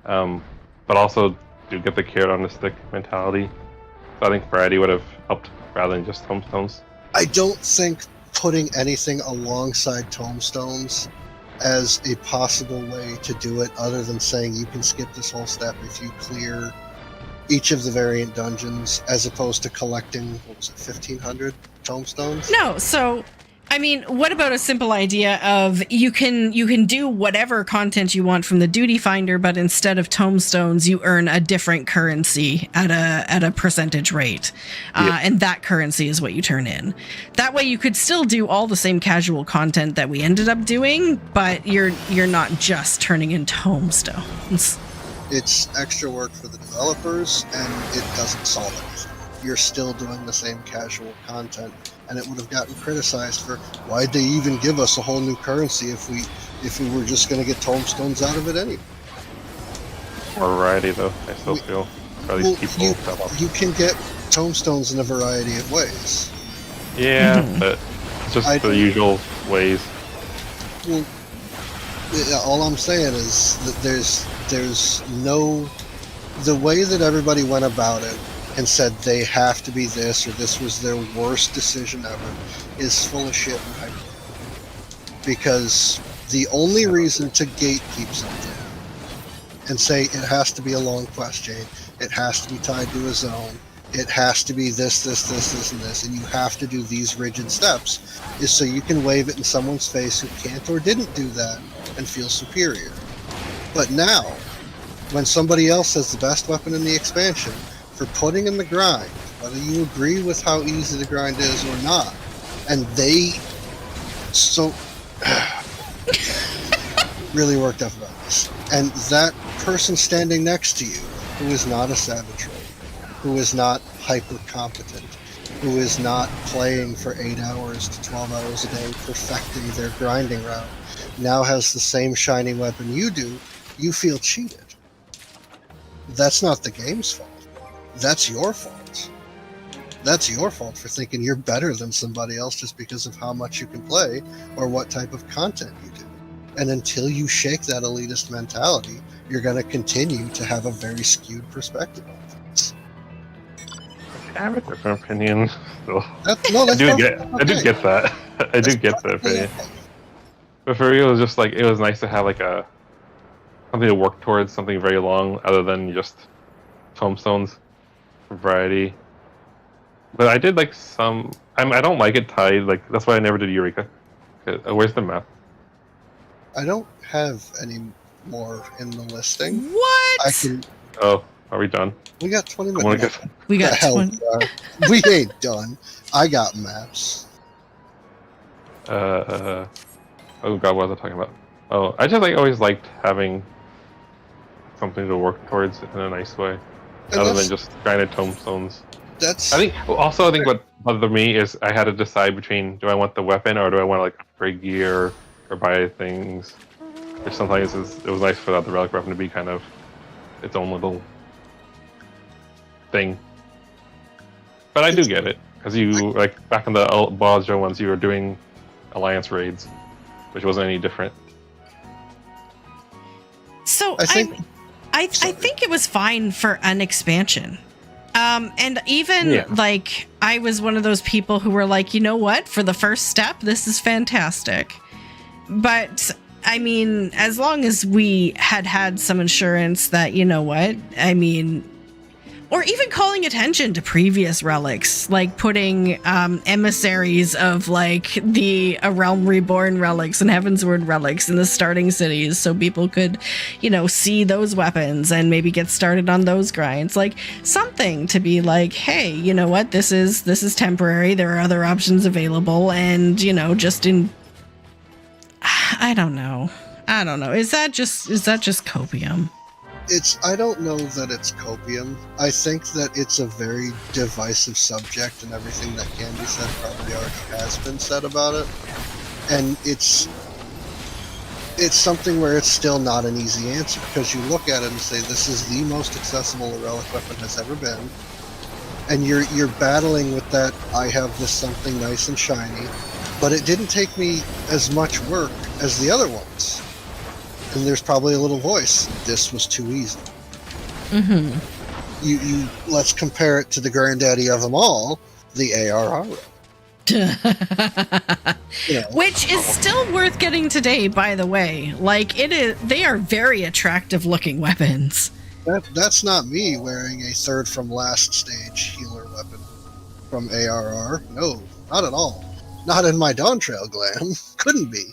But also do get the carrot on the stick mentality. So I think variety would have helped rather than just tombstones. I don't think putting anything alongside tombstones as a possible way to do it, other than saying you can skip this whole step if you clear each of the variant dungeons, as opposed to collecting, what was it, 1,500 tombstones? No, so I mean, what about a simple idea of you can do whatever content you want from the duty finder, but instead of tombstones, you earn a different currency at a percentage rate, and that currency is what you turn in. That way, you could still do all the same casual content that we ended up doing, but you're not just turning in tombstones. It's extra work for the developers, and it doesn't solve anything. You're still doing the same casual content, and it would have gotten criticized for why'd they even give us a whole new currency if we were just going to get tombstones out of it anyway. More variety, though, I still feel. For these people that want. You can get tombstones in a variety of ways. Yeah, but it's just the usual ways. Well, all I'm saying is that there's no, the way that everybody went about it and said they have to be this or this was their worst decision ever is full of shit and hype. Because the only reason to gatekeep something and say it has to be a long quest chain, it has to be tied to a zone, it has to be this, and this, and you have to do these rigid steps, is so you can wave it in someone's face who can't or didn't do that and feel superior. But now, when somebody else has the best weapon in the expansion, for putting in the grind, whether you agree with how easy the grind is or not, and they really worked up about this, and that person standing next to you, who is not a savage raid, who is not hyper competent, who is not playing for 8 hours to 12 hours a day perfecting their grinding route, now has the same shiny weapon you do, you feel cheated. That's not the game's fault. That's your fault. That's your fault for thinking you're better than somebody else just because of how much you can play or what type of content you do. And until you shake that elitist mentality, you're going to continue to have a very skewed perspective on things. I have a different opinion. Still. I do get that. I do get that opinion. Okay. But for real, it was just like, it was nice to have like something to work towards, something very long, other than just tombstones for variety. But I did like some. I don't like it tied. Like that's why I never did Eureka. Where's the map? I don't have any more in the listing. What? I can. Oh, are we done? We got 20 I wanna minutes. get- We got The hell 20. we are. We ain't done. I got maps. Oh god, what was I talking about? Oh, I just like always liked having something to work towards in a nice way, And other that's- than just grinded tombstones. That's I think what bothered me is I had to decide between do I want the weapon or do I want to like upgrade gear or buy things. Or sometimes it was nice for the relic weapon to be kind of its own little thing. But I do get it because you like back in the Bozjo ones, you were doing alliance raids, which wasn't any different. So I think- I think it was fine for an expansion. And even like I was one of those people who were like, you know what, for the first step, this is fantastic. But I mean, as long as we had some assurance that, you know what, I mean, or even calling attention to previous relics, like putting emissaries of like the A Realm Reborn relics and Heavensward relics in the starting cities so people could, you know, see those weapons and maybe get started on those grinds. Like something to be like, hey, you know what, this is temporary. There are other options available, and, you know, just in I don't know. Is that just copium? I don't know that it's copium. I think that it's a very divisive subject, and everything that can be said probably already has been said about it. And it's something where it's still not an easy answer, because you look at it and say, this is the most accessible a relic weapon has ever been. And you're battling with that, I have this something nice and shiny, but it didn't take me as much work as the other ones. And there's probably a little voice, this was too easy. Mm-hmm. You let's compare it to the granddaddy of them all, the ARR. You know. Which is still worth getting today, by the way. Like, they are very attractive looking weapons. That's not me wearing a third from last stage healer weapon from ARR. No, not at all. Not in my Dawn Trail glam. Couldn't be.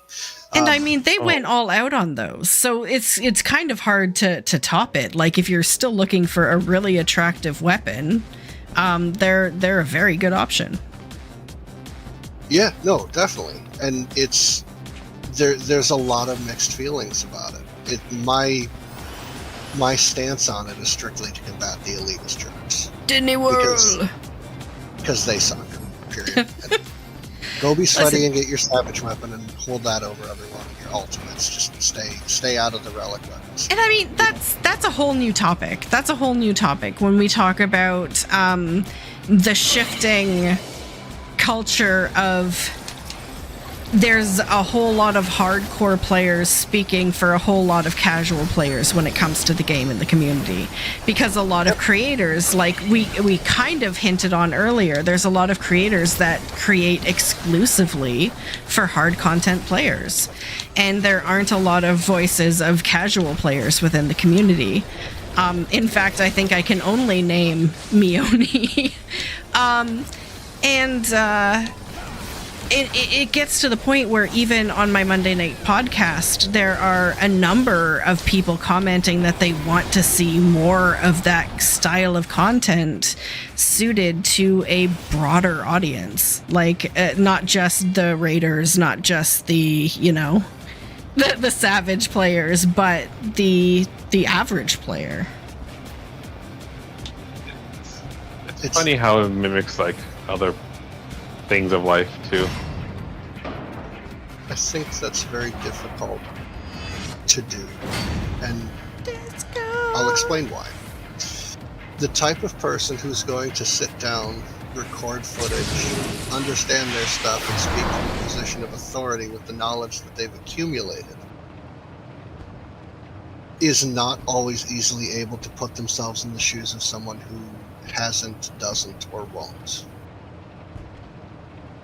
And I mean, they went all out on those, so it's kind of hard to top it. Like, if you're still looking for a really attractive weapon, they're a very good option. Yeah, no, definitely. And there's a lot of mixed feelings about it. My stance on it is strictly to combat the elitist jerks. Disney World! Because they suck, period. Go be sweaty and get your savage weapon and hold that over every one of your ultimates. Just stay out of the relic weapons. And I mean, that's a whole new topic. That's a whole new topic when we talk about the shifting culture of there's a whole lot of hardcore players speaking for a whole lot of casual players when it comes to the game and the community, because a lot of creators, like we kind of hinted on earlier, there's a lot of creators that create exclusively for hard content players, and there aren't a lot of voices of casual players within the community. In fact, I think I can only name Mione. It gets to the point where even on my Monday night podcast, there are a number of people commenting that they want to see more of that style of content suited to a broader audience. Like, not just the raiders, not just the, you know, the savage players, but the average player. It's funny how it mimics, like, other things of life too. I think that's very difficult to do, and I'll explain why. The type of person who's going to sit down, record footage, understand their stuff, and speak from a position of authority with the knowledge that they've accumulated is not always easily able to put themselves in the shoes of someone who hasn't, doesn't, or won't.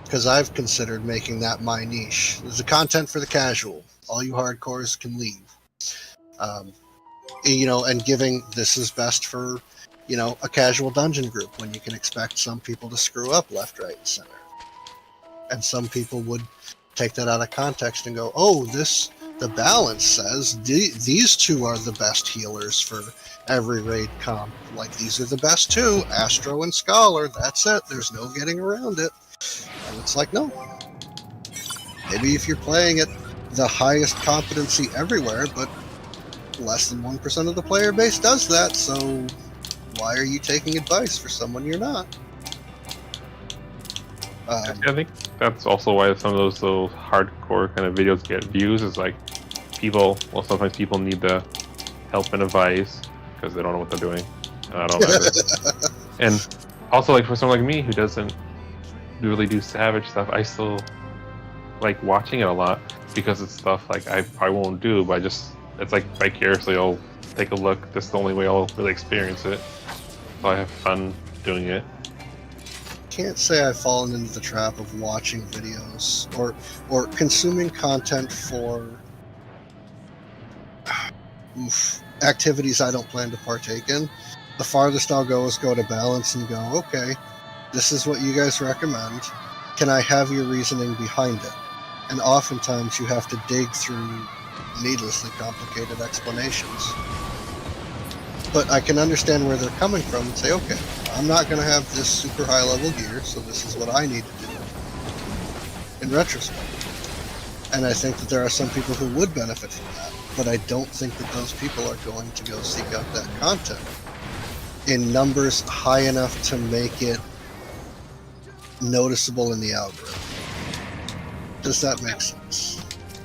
Because I've considered making that my niche. There's the content for the casual. All you hardcores can leave. You know, and giving this is best for, you know, a casual dungeon group when you can expect some people to screw up left, right, and center. And some people would take that out of context and go, oh, the balance says these two are the best healers for every raid comp. Like, these are the best two, Astro and Scholar. That's it. There's no getting around it. And it's like, no. Maybe if you're playing at the highest competency everywhere, but less than 1% of the player base does that, so why are you taking advice for someone you're not? I think that's also why some of those little hardcore kind of videos get views, is like sometimes people need the help and advice because they don't know what they're doing. And I don't know. And also, like, for someone like me who doesn't really do savage stuff, I still like watching it a lot because it's stuff like I won't do, but it's like vicariously I'll take a look. That's the only way I'll really experience it. So I have fun doing it. Can't say I've fallen into the trap of watching videos or consuming content for activities I don't plan to partake in. The farthest I'll go is go to balance and go, okay, this is what you guys recommend. Can I have your reasoning behind it? And oftentimes you have to dig through needlessly complicated explanations. But I can understand where they're coming from and say, okay, I'm not going to have this super high level gear, so this is what I need to do in retrospect. And I think that there are some people who would benefit from that, but I don't think that those people are going to go seek out that content in numbers high enough to make it noticeable in the algorithm. Does that make sense?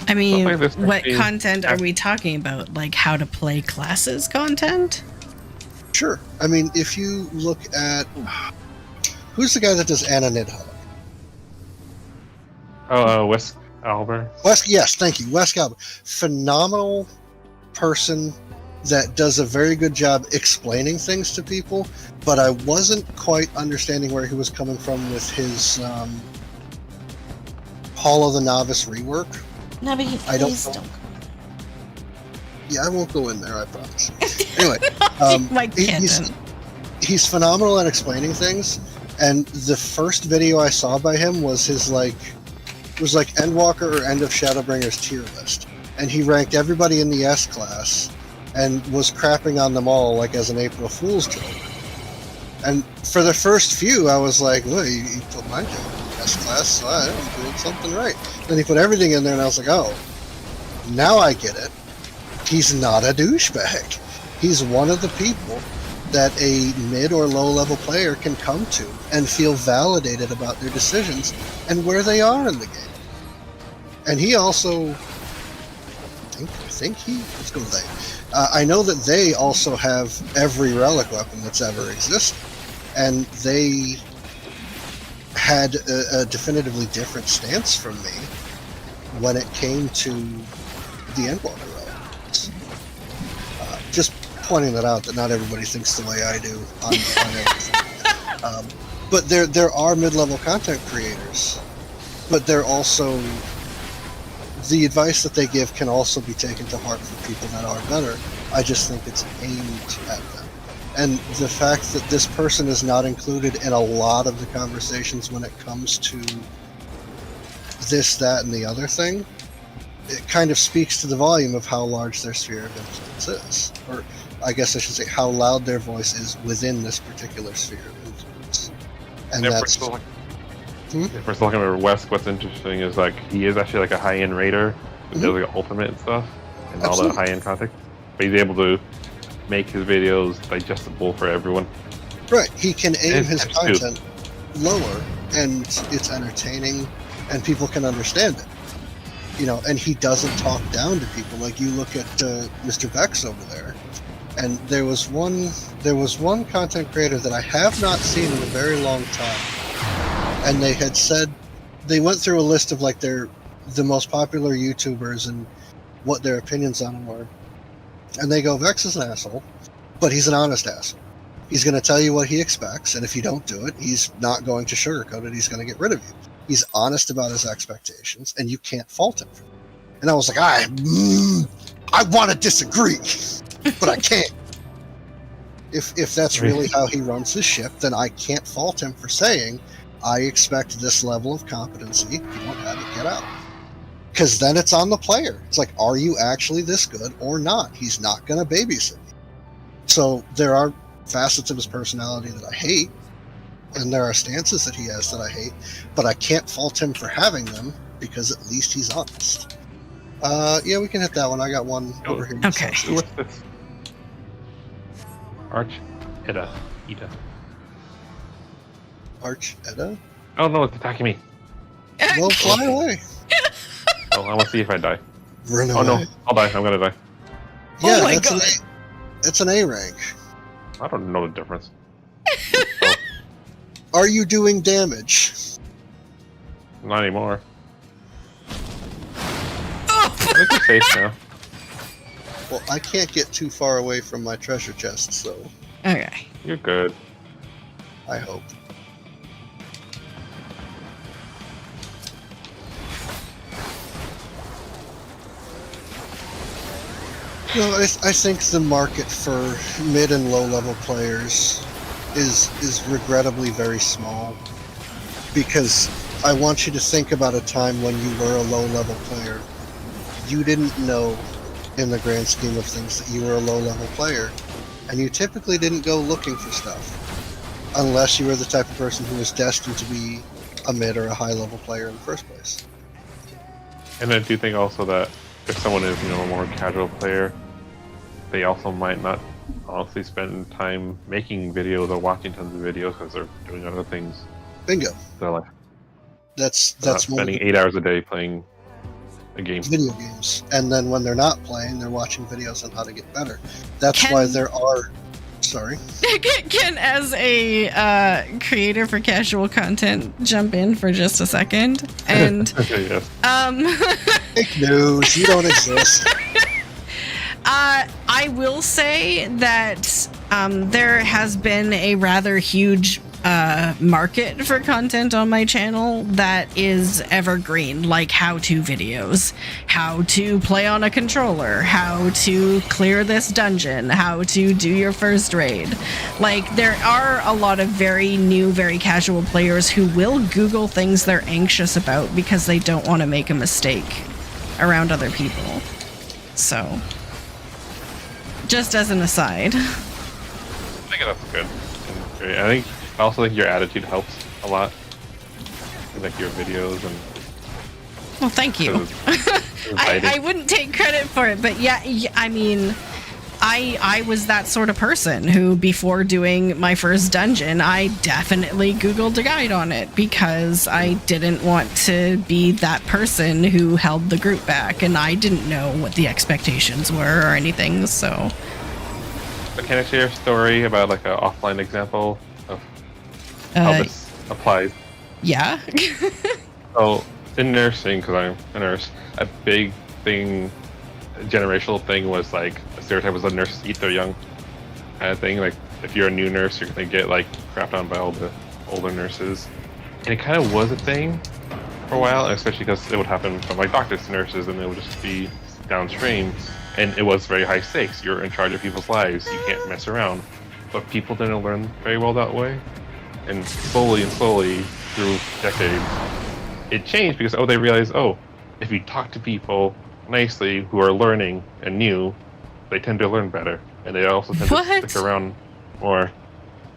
I mean, Something that's what actually- content are we talking about? Like how to play classes content? Sure. I mean, if you look at... Who's the guy that does Anna Nidhogg? Wes Albert. Yes, thank you. Wes Galber. Phenomenal person that does a very good job explaining things to people, but I wasn't quite understanding where he was coming from with his Hall of the Novice rework. No, but I don't please know. don't. Yeah, I won't go in there, I promise. Anyway, Like he's phenomenal at explaining things, and the first video I saw by him was his Endwalker or End of Shadowbringers tier list, and he ranked everybody in the S class and was crapping on them all like as an April Fool's joke. And for the first few, I was like, well, you put my joke in S class, so I'm doing something right. Then he put everything in there, and I was like, oh, now I get it. He's not a douchebag. He's one of the people that a mid or low level player can come to and feel validated about their decisions and where they are in the game. And he also, let's go they. I know that they also have every relic weapon that's ever existed, and they had a definitively different stance from me when it came to the Endwalker relics. Just pointing that out, that not everybody thinks the way I do on everything. But there are mid-level content creators, but they're also, the advice that they give can also be taken to heart for people that are better. I just think it's aimed at them. And the fact that this person is not included in a lot of the conversations when it comes to this, that, and the other thing, it kind of speaks to the volume of how large their sphere of influence is. Or I guess I should say how loud their voice is within this particular sphere of influence. And that's... If we're talking about Wes, what's interesting is like he is actually like a high-end raider who does like ultimate and stuff and all the high-end content, but he's able to make his videos digestible for everyone. Right, he can aim his content lower, and it's entertaining, and people can understand it. You know, and he doesn't talk down to people. Like you look at Mr. Vex over there, and there was one content creator that I have not seen in a very long time. And they had said, they went through a list of like the most popular YouTubers and what their opinions on them were. And they go, Vex is an asshole, but he's an honest asshole. He's going to tell you what he expects, and if you don't do it, he's not going to sugarcoat it. He's going to get rid of you. He's honest about his expectations, and you can't fault him for it. And I was like, I want to disagree, but I can't. If that's really how he runs his ship, then I can't fault him for saying, I expect this level of competency. If you don't have it, get out. Because then it's on the player. It's like, are you actually this good or not? He's not going to babysit you. So there are facets of his personality that I hate, and there are stances that he has that I hate, but I can't fault him for having them because at least he's honest. Yeah, we can hit that one. I got one over here. Okay. What's this? Arch Ida. Arch Edda? Oh no, it's attacking me. Well, fly away. Oh, I want to see if I die. Run away. Oh no, I'll die. I'm gonna die. Yeah, Oh my that's God. it's an A rank. I don't know the difference. Are you doing damage? Not anymore. Oh, I think we're safe now. Well, I can't get too far away from my treasure chest, so okay. You're good. I hope. No, I think the market for mid and low level players is regrettably very small, because I want you to think about a time when you were a low level player. You didn't know, in the grand scheme of things, that you were a low level player, and you typically didn't go looking for stuff unless you were the type of person who was destined to be a mid or a high level player in the first place. And I do think also that if someone is, a more casual player, they also might not honestly spend time making videos or watching tons of videos because they're doing other things. Bingo. So like, That's not spending 8 hours a day playing a game. Video games, and then when they're not playing, they're watching videos on how to get better. That's why there are. Sorry. Can, as a creator for casual content, jump in for just a second? And Yes. Fake news. You don't exist. I will say that there has been a rather huge market for content on my channel that is evergreen, like how-to videos, how to play on a controller, how to clear this dungeon, how to do your first raid. Like, there are a lot of very new, very casual players who will Google things they're anxious about because they don't want to make a mistake around other people. So, just as an aside. I think that's good. And great. I think also your attitude helps a lot. Like your videos and. Well, thank you. I wouldn't take credit for it, but yeah, I mean, I was that sort of person who, before doing my first dungeon, I definitely Googled a guide on it because I didn't want to be that person who held the group back, and I didn't know what the expectations were or anything, so. But can I share a story about like an offline example of how this applies? Yeah. So in nursing, because I'm a nurse, a big thing, a generational thing was like a stereotype was the nurses eat their young kind of thing. Like if you're a new nurse, you're gonna get like crapped on by all the older nurses, and it kind of was a thing for a while, especially because it would happen from like doctors to nurses, and it would just be downstream. And it was very high stakes. You're in charge of people's lives. You can't mess around. But people didn't learn very well that way. And slowly through decades, it changed because they realized, if you talk to people nicely who are learning and new, they tend to learn better. And they also tend to stick around more.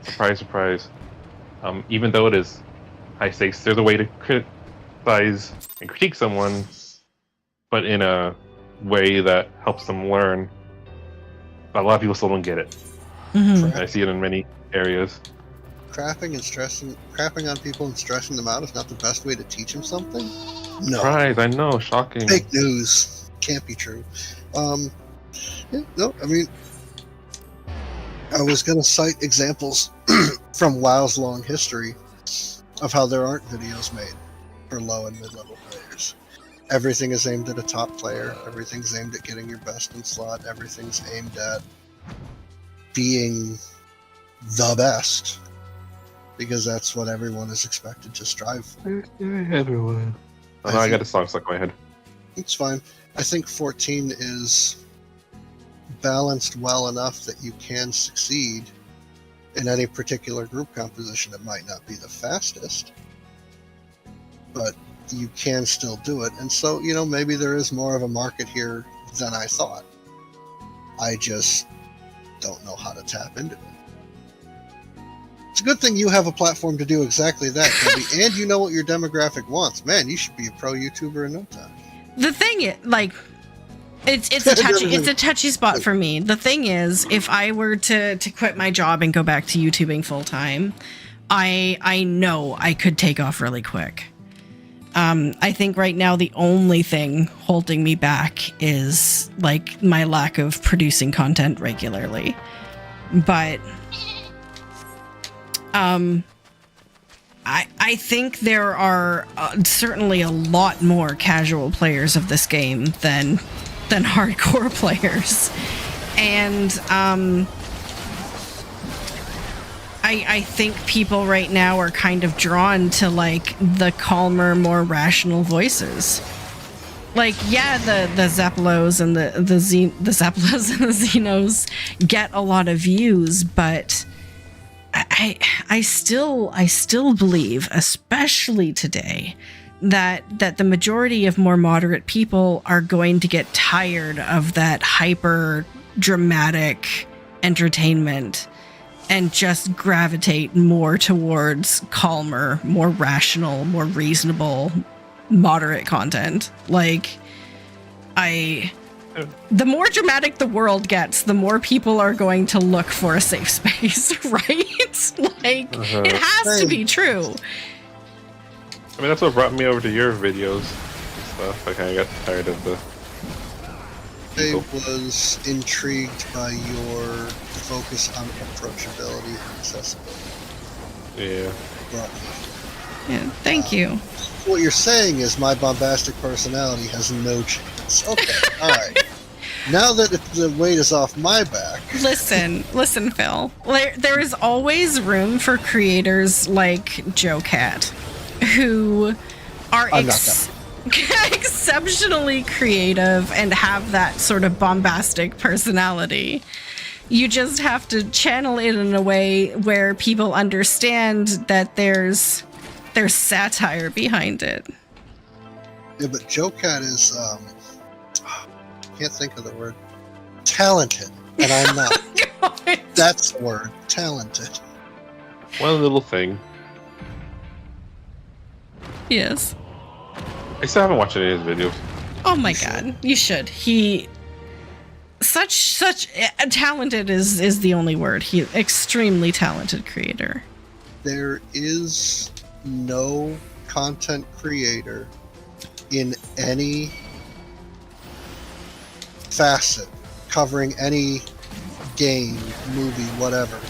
Surprise, surprise. Even though it is high stakes, there's a way to criticize and critique someone, but in a way that helps them learn. A lot of people still don't get it. Mm-hmm. I see it in many areas. Crapping on people and stressing them out is not the best way to teach them something. No. Surprise, I know, shocking. Fake news. Can't be true. I mean, I was going to cite examples from WoW's long history of how there aren't videos made for low and mid-level players. Everything is aimed at a top player. Everything's aimed at getting your best in slot. Everything's aimed at being the best, because that's what everyone is expected to strive for. Everyone. I got a song stuck in my head. It's fine. I think 14 is balanced well enough that you can succeed in any particular group composition. It might not be the fastest, but you can still do it. And so, maybe there is more of a market here than I thought. I just don't know how to tap into it. It's a good thing you have a platform to do exactly that, Debbie, and you know what your demographic wants. Man, you should be a pro YouTuber in no time. The thing is, it's a touchy spot for me. The thing is, if I were to quit my job and go back to YouTubing full time, I know I could take off really quick. I think right now the only thing holding me back is like my lack of producing content regularly. But I think there are certainly a lot more casual players of this game than hardcore players, and I think people right now are kind of drawn to like the calmer, more rational voices. Like, yeah, the Zappalos and the Zappalos and the Xenos get a lot of views, but I still believe, especially today, that the majority of more moderate people are going to get tired of that hyper dramatic entertainment and just gravitate more towards calmer, more rational, more reasonable, moderate content. Like, the more dramatic the world gets, the more people are going to look for a safe space, right? Like, it has to be true. I mean, that's what brought me over to your videos and stuff. I kind of got tired of the... I was intrigued by your focus on approachability and accessibility. Yeah. Yeah, thank you. What you're saying is my bombastic personality has no chance. Okay, alright. Now that the weight is off my back... Listen, Phil. There is always room for creators like Joe Cat, who are exceptionally creative and have that sort of bombastic personality. You just have to channel it in a way where people understand that there's satire behind it. Yeah, but Joe Cat is, can't think of the word, talented, and I'm not. God. That's the word, talented. One little thing. Yes. I still haven't watched any of his videos. Oh my God, you should. He such talented is the only word. He extremely talented creator. There is no content creator in any facet covering any game, movie, whatever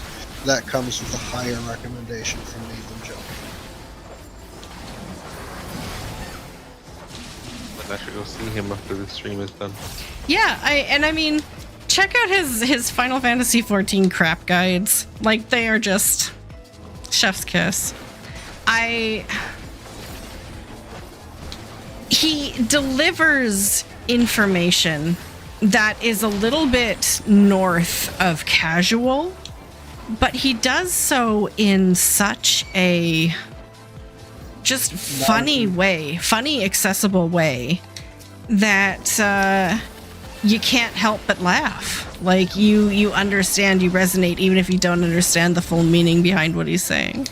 that comes with a higher recommendation from me than Joe. I should go see him after the stream is done. Yeah, I mean, check out his Final Fantasy XIV crap guides. Like, they are just chef's kiss. He delivers information that is a little bit north of casual, but he does so in such a just funny way, funny, accessible way that you can't help but laugh. Like, you understand, you resonate, even if you don't understand the full meaning behind what he's saying.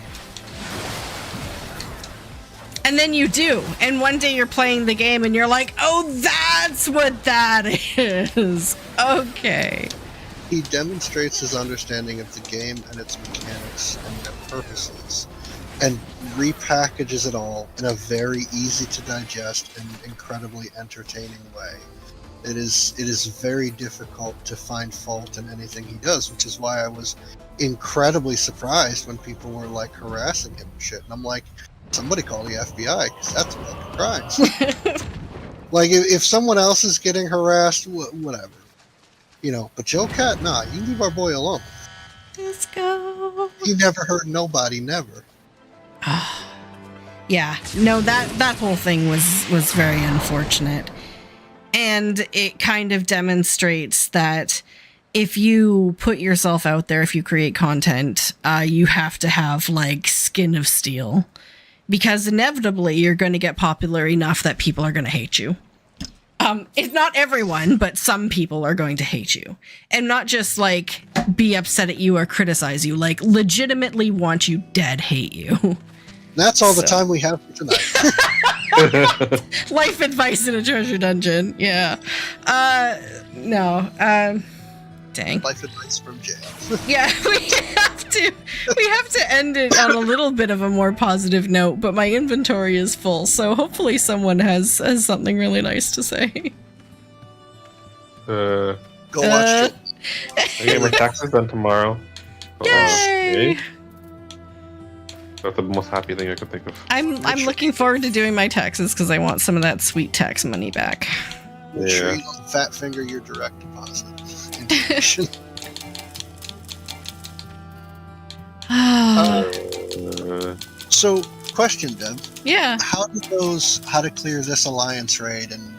And then you do. And one day you're playing the game and you're like, oh, that's what that is. Okay. He demonstrates his understanding of the game and its mechanics and their purposes, and repackages it all in a very easy to digest and incredibly entertaining way. It is very difficult to find fault in anything he does, which is why I was incredibly surprised when people were like harassing him and shit. And I'm like, somebody call the FBI, because that's fucking crimes. Like, if someone else is getting harassed, whatever. You know, but Joe Cat, nah, you leave our boy alone. Let's go. He never hurt nobody, never. Yeah, no, that whole thing was very unfortunate. And it kind of demonstrates that if you put yourself out there, if you create content, you have to have, like, skin of steel. Because inevitably you're going to get popular enough that people are going to hate you. If not everyone, but some people are going to hate you. And not just, like, be upset at you or criticize you. Like, legitimately want you dead, hate you. That's all the time we have for tonight. Life advice in a treasure dungeon. Yeah. No. Dang. Life advice from jail. Yeah, we have to end it on a little bit of a more positive note, but my inventory is full, so hopefully someone has something really nice to say. Go watch it. I get my taxes done tomorrow. Yay! That's the most happy thing I could think of. I'm looking forward to doing my taxes because I want some of that sweet tax money back. Make sure you don't fat finger your direct deposit information. So, question, Deb. Yeah. How to clear this alliance raid in,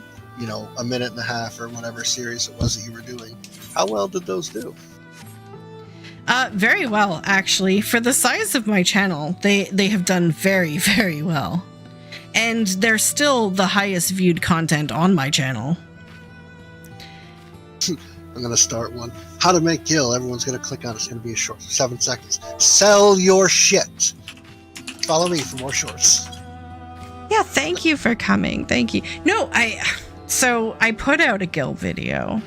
a minute and a half or whatever series it was that you were doing? How well did those do? Very well, actually. For the size of my channel, they have done very, very well. And they're still the highest viewed content on my channel. I'm going to start one. How to make Gil. Everyone's going to click on it. It's going to be a short. 7 seconds. Sell your shit. Follow me for more shorts. Yeah, thank you for coming. Thank you. No, I put out a Gil video,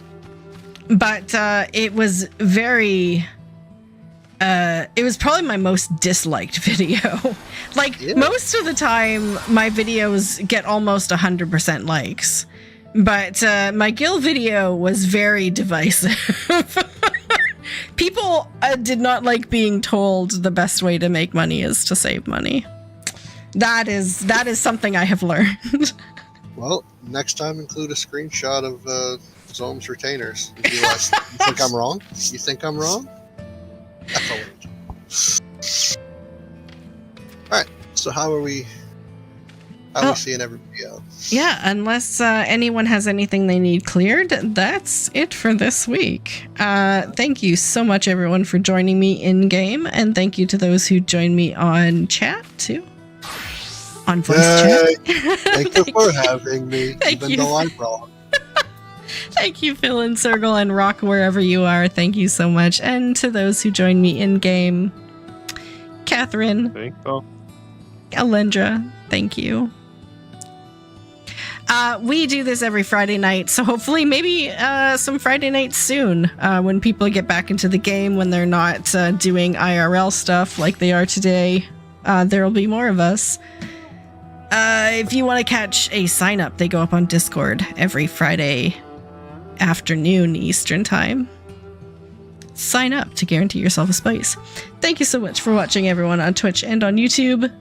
but it was very... it was probably my most disliked video. Most of the time, my videos get almost 100% likes. But my Gil video was very divisive. People did not like being told the best way to make money is to save money. That is something I have learned. Well, next time include a screenshot of Zome's retainers. You think I'm wrong? You think I'm wrong? That's all we do. Alright, so how are we seeing everybody else? Yeah, unless anyone has anything they need cleared, that's it for this week. Thank you so much, everyone, for joining me in-game, and thank you to those who joined me on chat, too. On voice chat. Thank you for having me, even though I'm wrong. Thank you, Phil and Circle and Rock, wherever you are. Thank you so much. And to those who joined me in-game, Catherine, Alendra, thank you. We do this every Friday night, so hopefully maybe some Friday nights soon when people get back into the game, when they're not doing IRL stuff like they are today. There will be more of us. If you want to catch a sign-up, they go up on Discord every Friday afternoon Eastern time. Sign up to guarantee yourself a space. Thank you so much for watching, everyone, on Twitch and on YouTube.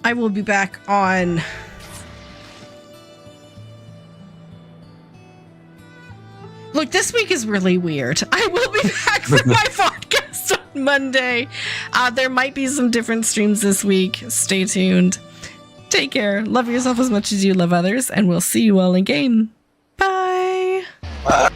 I will be back on... Look, this week is really weird. I will be back for my podcast on Monday. There might be some different streams this week. Stay tuned. Take care. Love yourself as much as you love others, and we'll see you all in game. Bye. Bye.